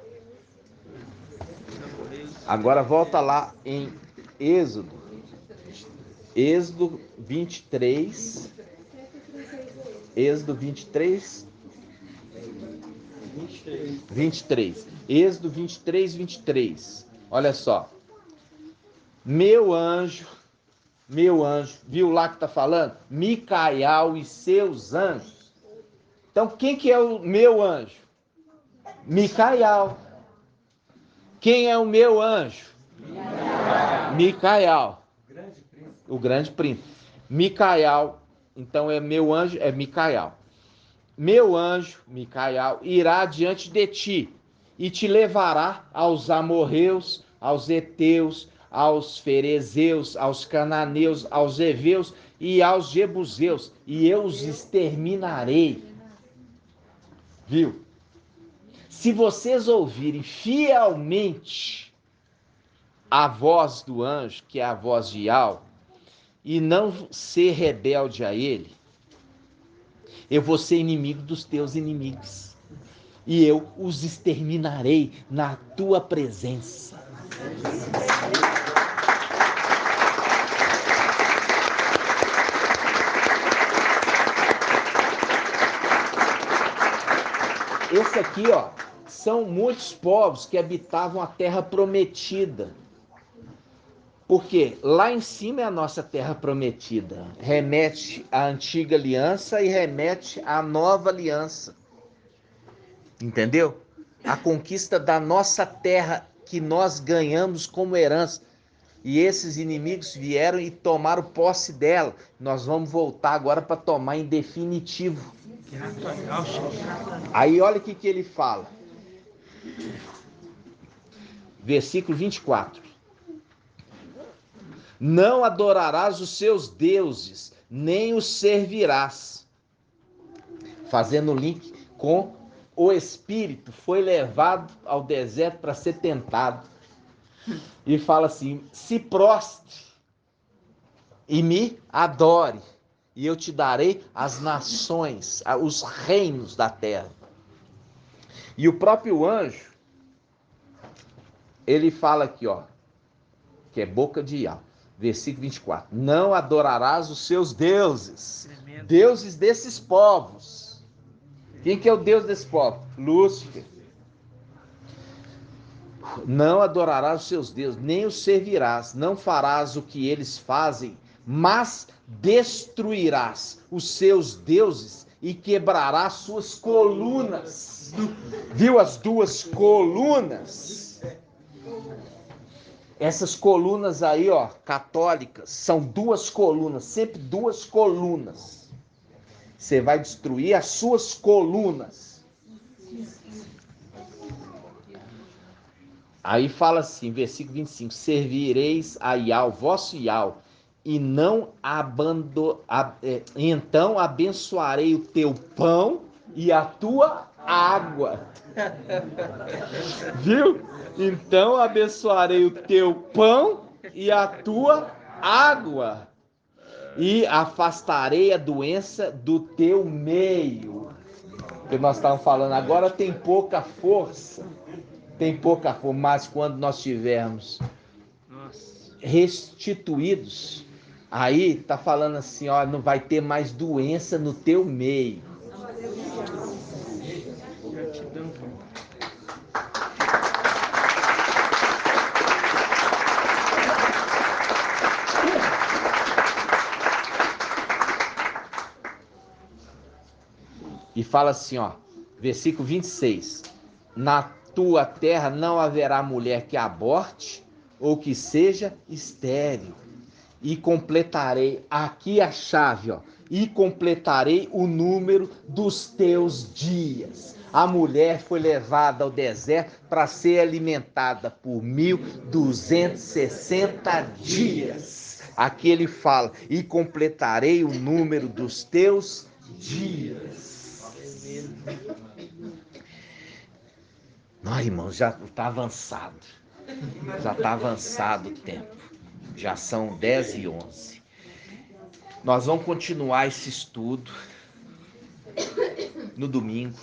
Agora volta lá em Êxodo 23. Êxodo 23. 23. Êxodo 23, 23. Olha só. Meu anjo, viu lá que está falando? Micael e seus anjos. Então, quem que é o meu anjo? Micael. Quem é o meu anjo? Micael. O grande príncipe. Micael, então é meu anjo, é Micael. Meu anjo, Micael, irá diante de ti e te levará aos amorreus, aos heteus, aos ferezeus, aos cananeus, aos heveus e aos jebuseus, e eu os exterminarei. Viu? Se vocês ouvirem fielmente a voz do anjo, que é a voz de Yahweh, e não ser rebelde a ele, eu vou ser inimigo dos teus inimigos. E eu os exterminarei na tua presença. Esse aqui, são muitos povos que habitavam a terra prometida. Porque lá em cima é a nossa terra prometida. Remete à antiga aliança e remete à nova aliança. Entendeu? A conquista da nossa terra que nós ganhamos como herança. E esses inimigos vieram e tomaram posse dela. Nós vamos voltar agora para tomar em definitivo. Aí olha o que ele fala. Versículo 24. Não adorarás os seus deuses, nem os servirás. Fazendo link com o Espírito, foi levado ao deserto para ser tentado. E fala assim, se prostre e me adore, e eu te darei as nações, os reinos da terra. E o próprio anjo, ele fala aqui, que é boca de Iau. Versículo 24. Não adorarás os seus deuses, deuses desses povos. Quem que é o Deus desse povo? Lúcifer. Não adorarás os seus deuses, nem os servirás, não farás o que eles fazem, mas destruirás os seus deuses e quebrarás suas colunas. Viu as duas colunas? Essas colunas aí, ó, católicas, são duas colunas, sempre duas colunas. Você vai destruir as suas colunas. Aí fala assim, versículo 25, servireis a Iau, vosso Iau, e não então abençoarei o teu pão e a tua água. Viu? Então abençoarei o teu pão e a tua água, e afastarei a doença do teu meio. Que nós estávamos falando, agora tem pouca força, mas quando nós tivermos restituídos, aí tá falando assim, ó, não vai ter mais doença no teu meio. E fala assim, ó, versículo 26, na tua terra não haverá mulher que aborte ou que seja estéril. E completarei, aqui a chave, ó, e completarei o número dos teus dias. A mulher foi levada ao deserto para ser alimentada por 1260 dias. Aqui ele fala, e completarei o número dos teus dias. Não, irmão, já está avançado. Já está avançado o tempo. Já são 10h11. Nós vamos continuar esse estudo no domingo.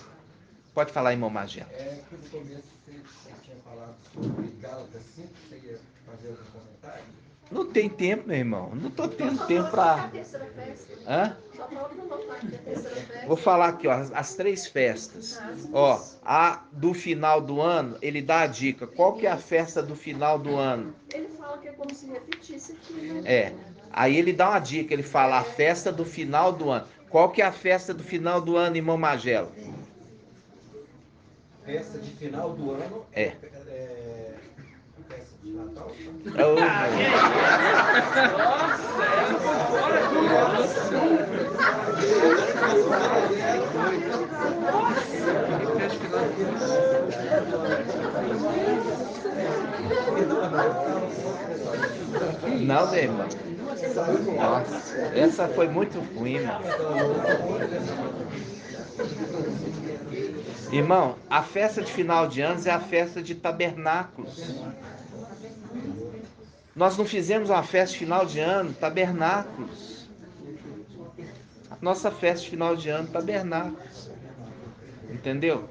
Pode falar, irmão Magela. No começo você tinha falado sobre Gálatas 5, você ia fazer algum comentário? Não tem tempo, meu irmão. Não estou tendo tempo para... Hã? Vou falar aqui, ó, as 3 festas. Ó, a do final do ano, ele dá a dica. Qual que é a festa do final do ano? Ele fala que é como se repetisse aqui, né? É. Aí ele dá uma dica, ele fala a festa do final do ano. Qual que é a festa do final do ano, irmão Magelo? Festa de final do ano é festa de Natal? Não, meu irmão. Nossa, essa foi muito ruim, mano. Irmão, a festa de final de anos é a festa de tabernáculos. Nós não fizemos uma festa de final de ano, tabernáculos. A nossa festa de final de ano, tabernáculos. Entendeu?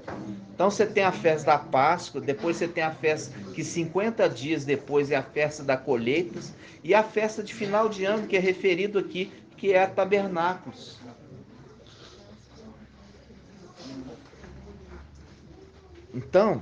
Então você tem a festa da Páscoa, depois você tem a festa que 50 dias depois é a festa da colheita, e a festa de final de ano, que é referido aqui, que é a tabernáculos. Então,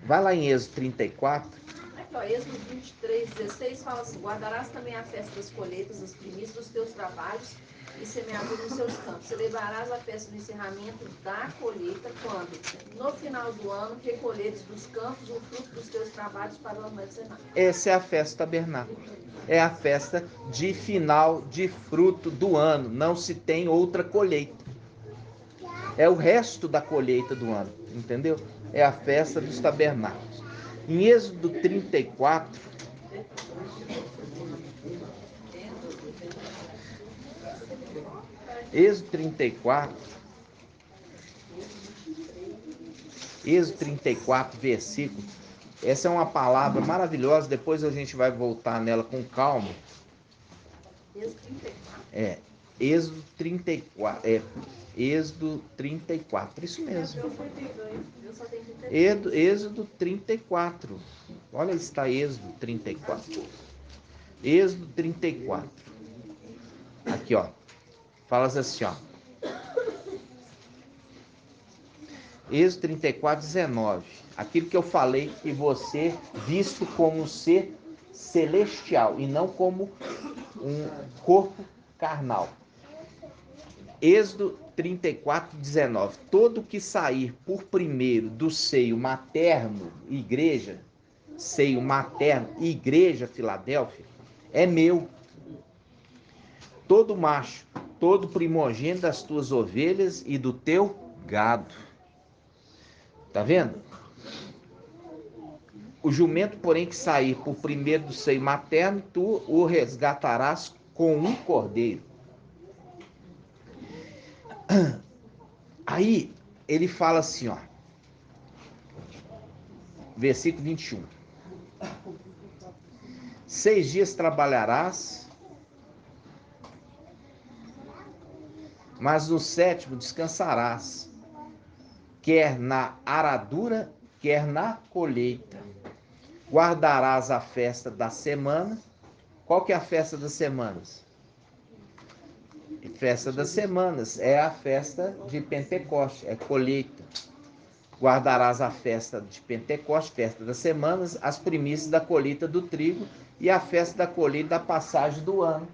vai lá em Êxodo 34. Aqui, ó, Êxodo 23:16 fala assim: guardarás também a festa das colheitas, as primícias dos teus trabalhos e semeadura nos seus campos. Celebrarás a festa do encerramento da colheita, quando? No final do ano, recolheres dos campos o fruto dos teus trabalhos para o armazenar. Essa é a festa tabernáculo. É a festa de final de fruto do ano. Não se tem outra colheita. É o resto da colheita do ano, entendeu? É a festa dos tabernáculos. Em Êxodo 34, Êxodo 34, versículo. Essa é uma palavra maravilhosa, depois a gente vai voltar nela com calma. Êxodo 34? Êxodo 34, Êxodo 34, isso mesmo. Êxodo 34. Olha, está Êxodo 34. Êxodo 34. Aqui, ó. Fala assim, ó. Êxodo 34, 19. Aquilo que eu falei, que você visto como um ser celestial e não como um corpo carnal. Êxodo 34, 19. Todo que sair por primeiro do seio materno, igreja, seio materno, igreja Filadélfia, é meu. Todo macho, todo primogênito das tuas ovelhas e do teu gado. Tá vendo? O jumento, porém, que sair por primeiro do seio materno, tu o resgatarás com um cordeiro. Aí, ele fala assim, ó. Versículo 21. 6 dias trabalharás, mas no sétimo descansarás, quer na aradura, quer na colheita. Guardarás a festa da semana. Qual que é a festa das semanas? Festa das semanas é a festa de Pentecostes, é colheita. Guardarás a festa de Pentecostes, festa das semanas, as primícias da colheita do trigo e a festa da colheita da passagem do ano,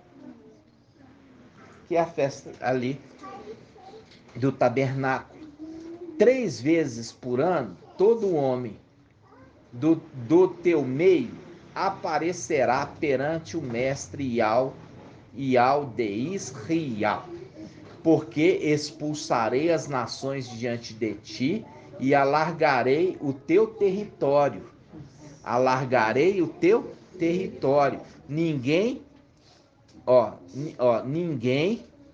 que é a festa ali do tabernáculo. 3 vezes por ano, todo homem do teu meio aparecerá perante o mestre Ial de Israel, porque expulsarei as nações diante de ti e alargarei o teu território. Alargarei o teu território. Ninguém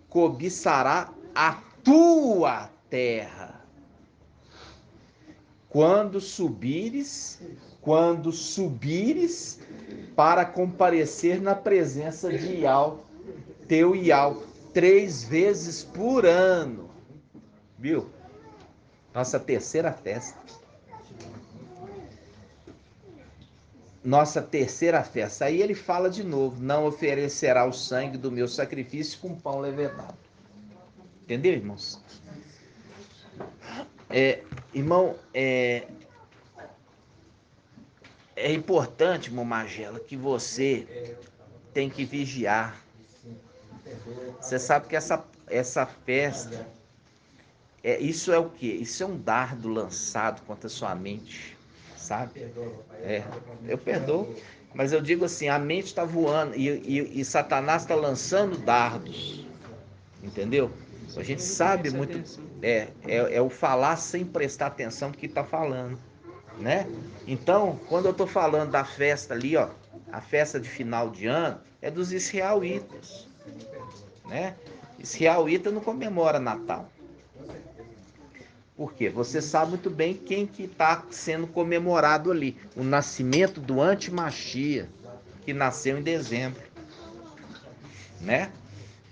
cobiçará a tua terra. Quando subires para comparecer na presença de Ial, teu Ial, 3 vezes por ano. Viu? Nossa terceira festa. Nossa terceira festa. Aí ele fala de novo: não oferecerá o sangue do meu sacrifício com pão levedado. Entendeu, irmãos? Irmão, é importante, irmão Magela, que você tem que vigiar. Você sabe que essa festa, isso é o quê? Isso é um dardo lançado contra a sua mente, sabe? Eu perdoo, mas eu digo assim, a mente está voando e Satanás está lançando dardos, entendeu? A gente sabe muito, é o falar sem prestar atenção que está falando, né? Então, quando eu estou falando da festa ali, ó, a festa de final de ano, é dos israelitas, né? Israelita não comemora Natal. Por quê? Você sabe muito bem quem que está sendo comemorado ali. O nascimento do anti-Machia, que nasceu em dezembro, né?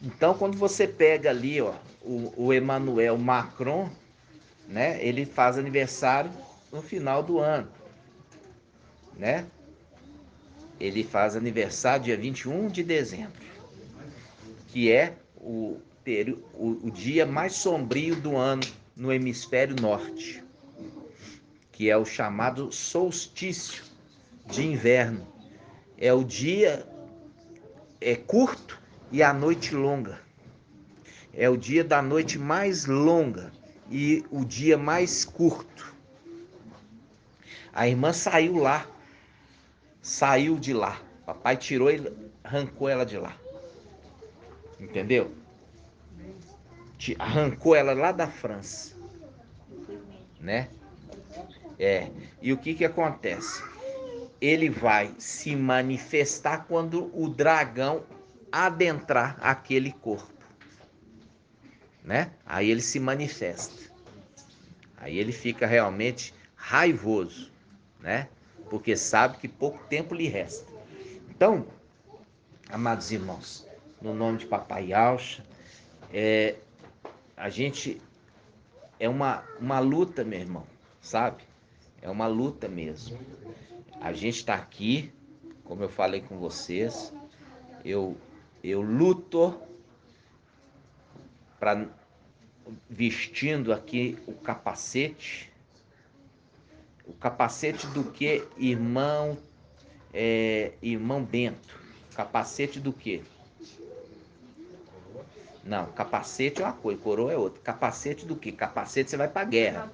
Então, quando você pega ali, ó, o Emmanuel Macron, né? Ele faz aniversário no final do ano, né? Ele faz aniversário dia 21 de dezembro, que é o dia mais sombrio do ano no hemisfério norte, que é o chamado solstício de inverno. É o dia curto e a noite longa. É o dia da noite mais longa e o dia mais curto. A irmã saiu de lá. Papai tirou e arrancou ela de lá. Entendeu? Arrancou ela lá da França, né? E o que acontece? Ele vai se manifestar quando o dragão adentrar aquele corpo, né? Aí ele se manifesta. Aí ele fica realmente raivoso, né? Porque sabe que pouco tempo lhe resta. Então, amados irmãos, no nome de Papai Yaucha, a gente é uma luta, meu irmão, sabe? É uma luta mesmo. A gente está aqui, como eu falei com vocês, eu luto para vestindo aqui o capacete do que, irmão Bento? Capacete do que? Não, capacete é uma coisa, coroa é outra. Capacete do que? Capacete você vai para a guerra.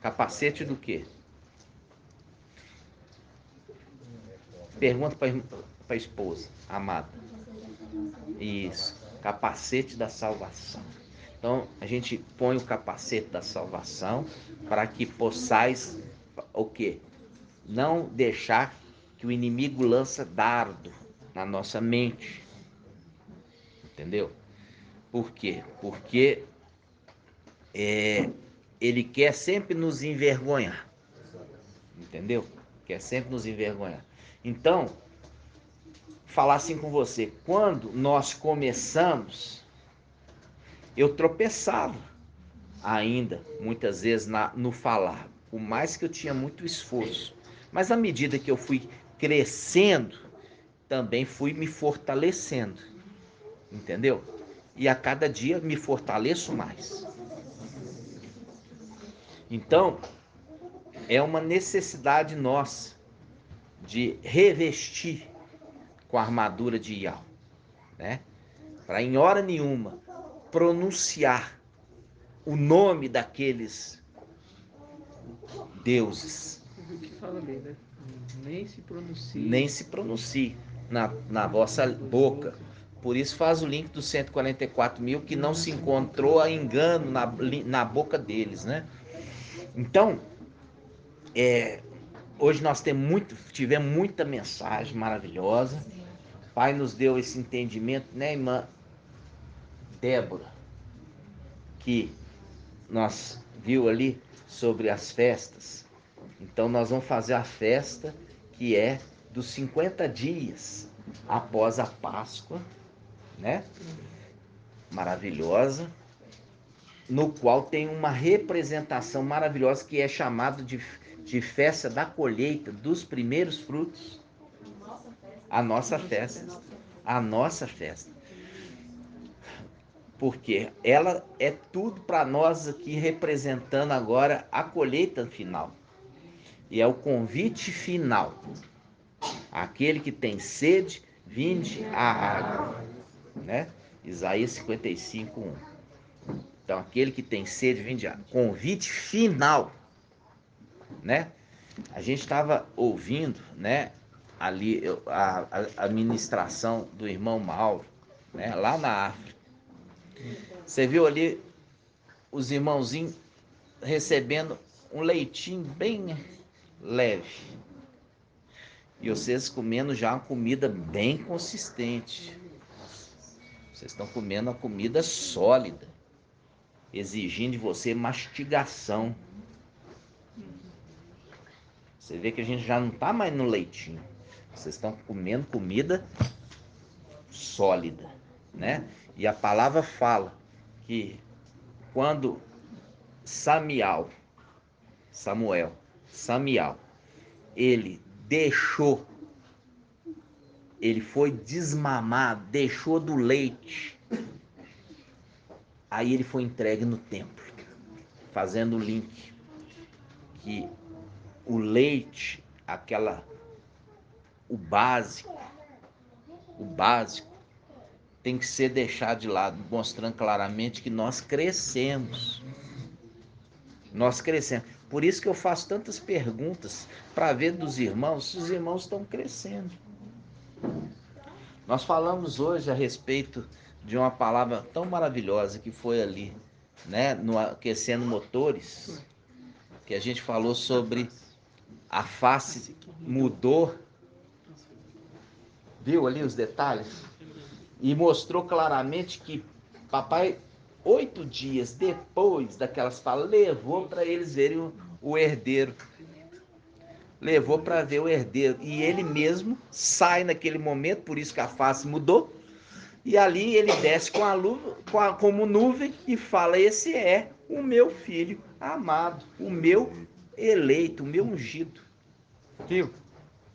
Capacete do que? Pergunta para a esposa, amada. Isso, capacete da salvação. Então, a gente põe o capacete da salvação para que possais, o quê? Não deixar que o inimigo lança dardo na nossa mente. Entendeu? Por quê? Porque ele quer sempre nos envergonhar. Entendeu? Quer sempre nos envergonhar. Então, falar assim com você, quando nós começamos, eu tropeçava ainda, muitas vezes, no falar, por mais que eu tinha muito esforço. Mas à medida que eu fui crescendo, também fui me fortalecendo. Entendeu? E a cada dia me fortaleço mais. Então, é uma necessidade nossa de revestir com a armadura de Ial, né? Para em hora nenhuma pronunciar o nome daqueles deuses. O que fala bem, né? Nem se pronuncie. Nem se pronuncie na vossa boca. Por isso faz o link dos 144.000 que não se encontrou engano na boca deles, né? Então, hoje nós tivemos muita mensagem maravilhosa. O Pai nos deu esse entendimento, né, irmã Débora? Que nós viu ali sobre as festas. Então nós vamos fazer a festa que é dos 50 dias após a Páscoa, né? Maravilhosa, no qual tem uma representação maravilhosa que é chamado de festa da colheita dos primeiros frutos. A nossa festa. A nossa festa. Porque ela é tudo para nós aqui, representando agora a colheita final. E é o convite final. Aquele que tem sede, vinde a água. Né? Isaías 55:1. Então, aquele que tem sede, vinde a água. Convite final. Né? A gente estava ouvindo, né, ali a ministração do irmão Mauro, né, lá na África. Você viu ali os irmãozinhos recebendo um leitinho bem leve. E vocês comendo já uma comida bem consistente. Vocês estão comendo uma comida sólida, exigindo de você mastigação. Você vê que a gente já não está mais no leitinho. Vocês estão comendo comida sólida, né? E a palavra fala que quando Samuel, ele foi desmamado, deixou do leite. Aí ele foi entregue no templo, fazendo o link que o leite, o básico tem que ser deixado de lado, mostrando claramente que nós crescemos. Por isso que eu faço tantas perguntas para ver dos irmãos se os irmãos estão crescendo. Nós falamos hoje a respeito de uma palavra tão maravilhosa que foi ali, né, no Aquecendo Motores, que a gente falou sobre a face mudou. Viu ali os detalhes? E mostrou claramente que papai, 8 dias depois daquelas falas, levou para eles verem o herdeiro. Levou para ver o herdeiro. E ele mesmo sai naquele momento, por isso que a face mudou. E ali ele desce com a luva, como nuvem, e fala: esse é o meu filho amado, o meu eleito, o meu ungido. Viu?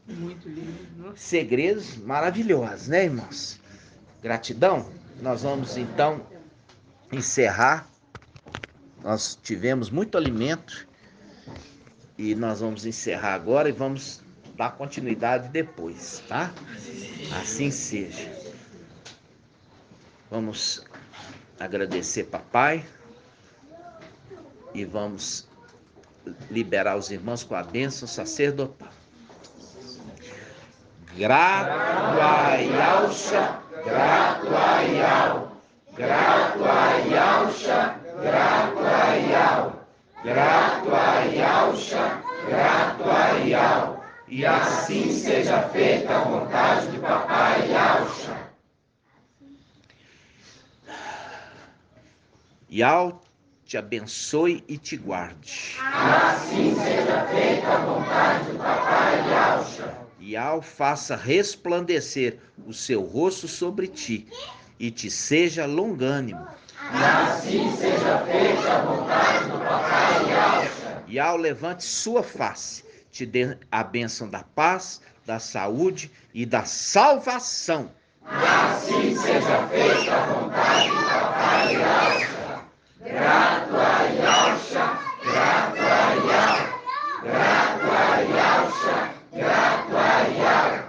Muito lindo. Segredos maravilhosos, né, irmãos? Gratidão. Nós vamos então encerrar. Nós tivemos muito alimento e nós vamos encerrar agora e vamos dar continuidade depois, tá? Assim seja. Vamos agradecer, papai, e vamos liberar os irmãos com a bênção sacerdotal. Grato a Yahusha, grato a Yahweh, grato a Yahusha, grato a Yahweh, grato a Yahusha, grato a Yahweh, e assim seja feita a vontade de papai Yahusha. Yahweh te abençoe e te guarde. Assim seja feita a vontade do papai Yahusha. Yahweh faça resplandecer o seu rosto sobre ti e te seja longânimo. Assim seja feita a vontade do papai Yahusha. Yahweh levante sua face, te dê a bênção da paz, da saúde e da salvação. Assim seja feita a vontade do papai Yahusha. Grato a Yahusha, grato a Yahweh, grato a Yahusha, grato a Yahweh,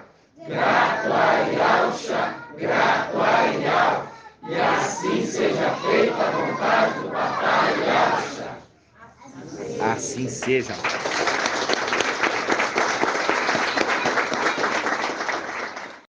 grato a Yahusha, grato a Yahweh, e assim seja feita a vontade do papai Yahusha. Assim seja.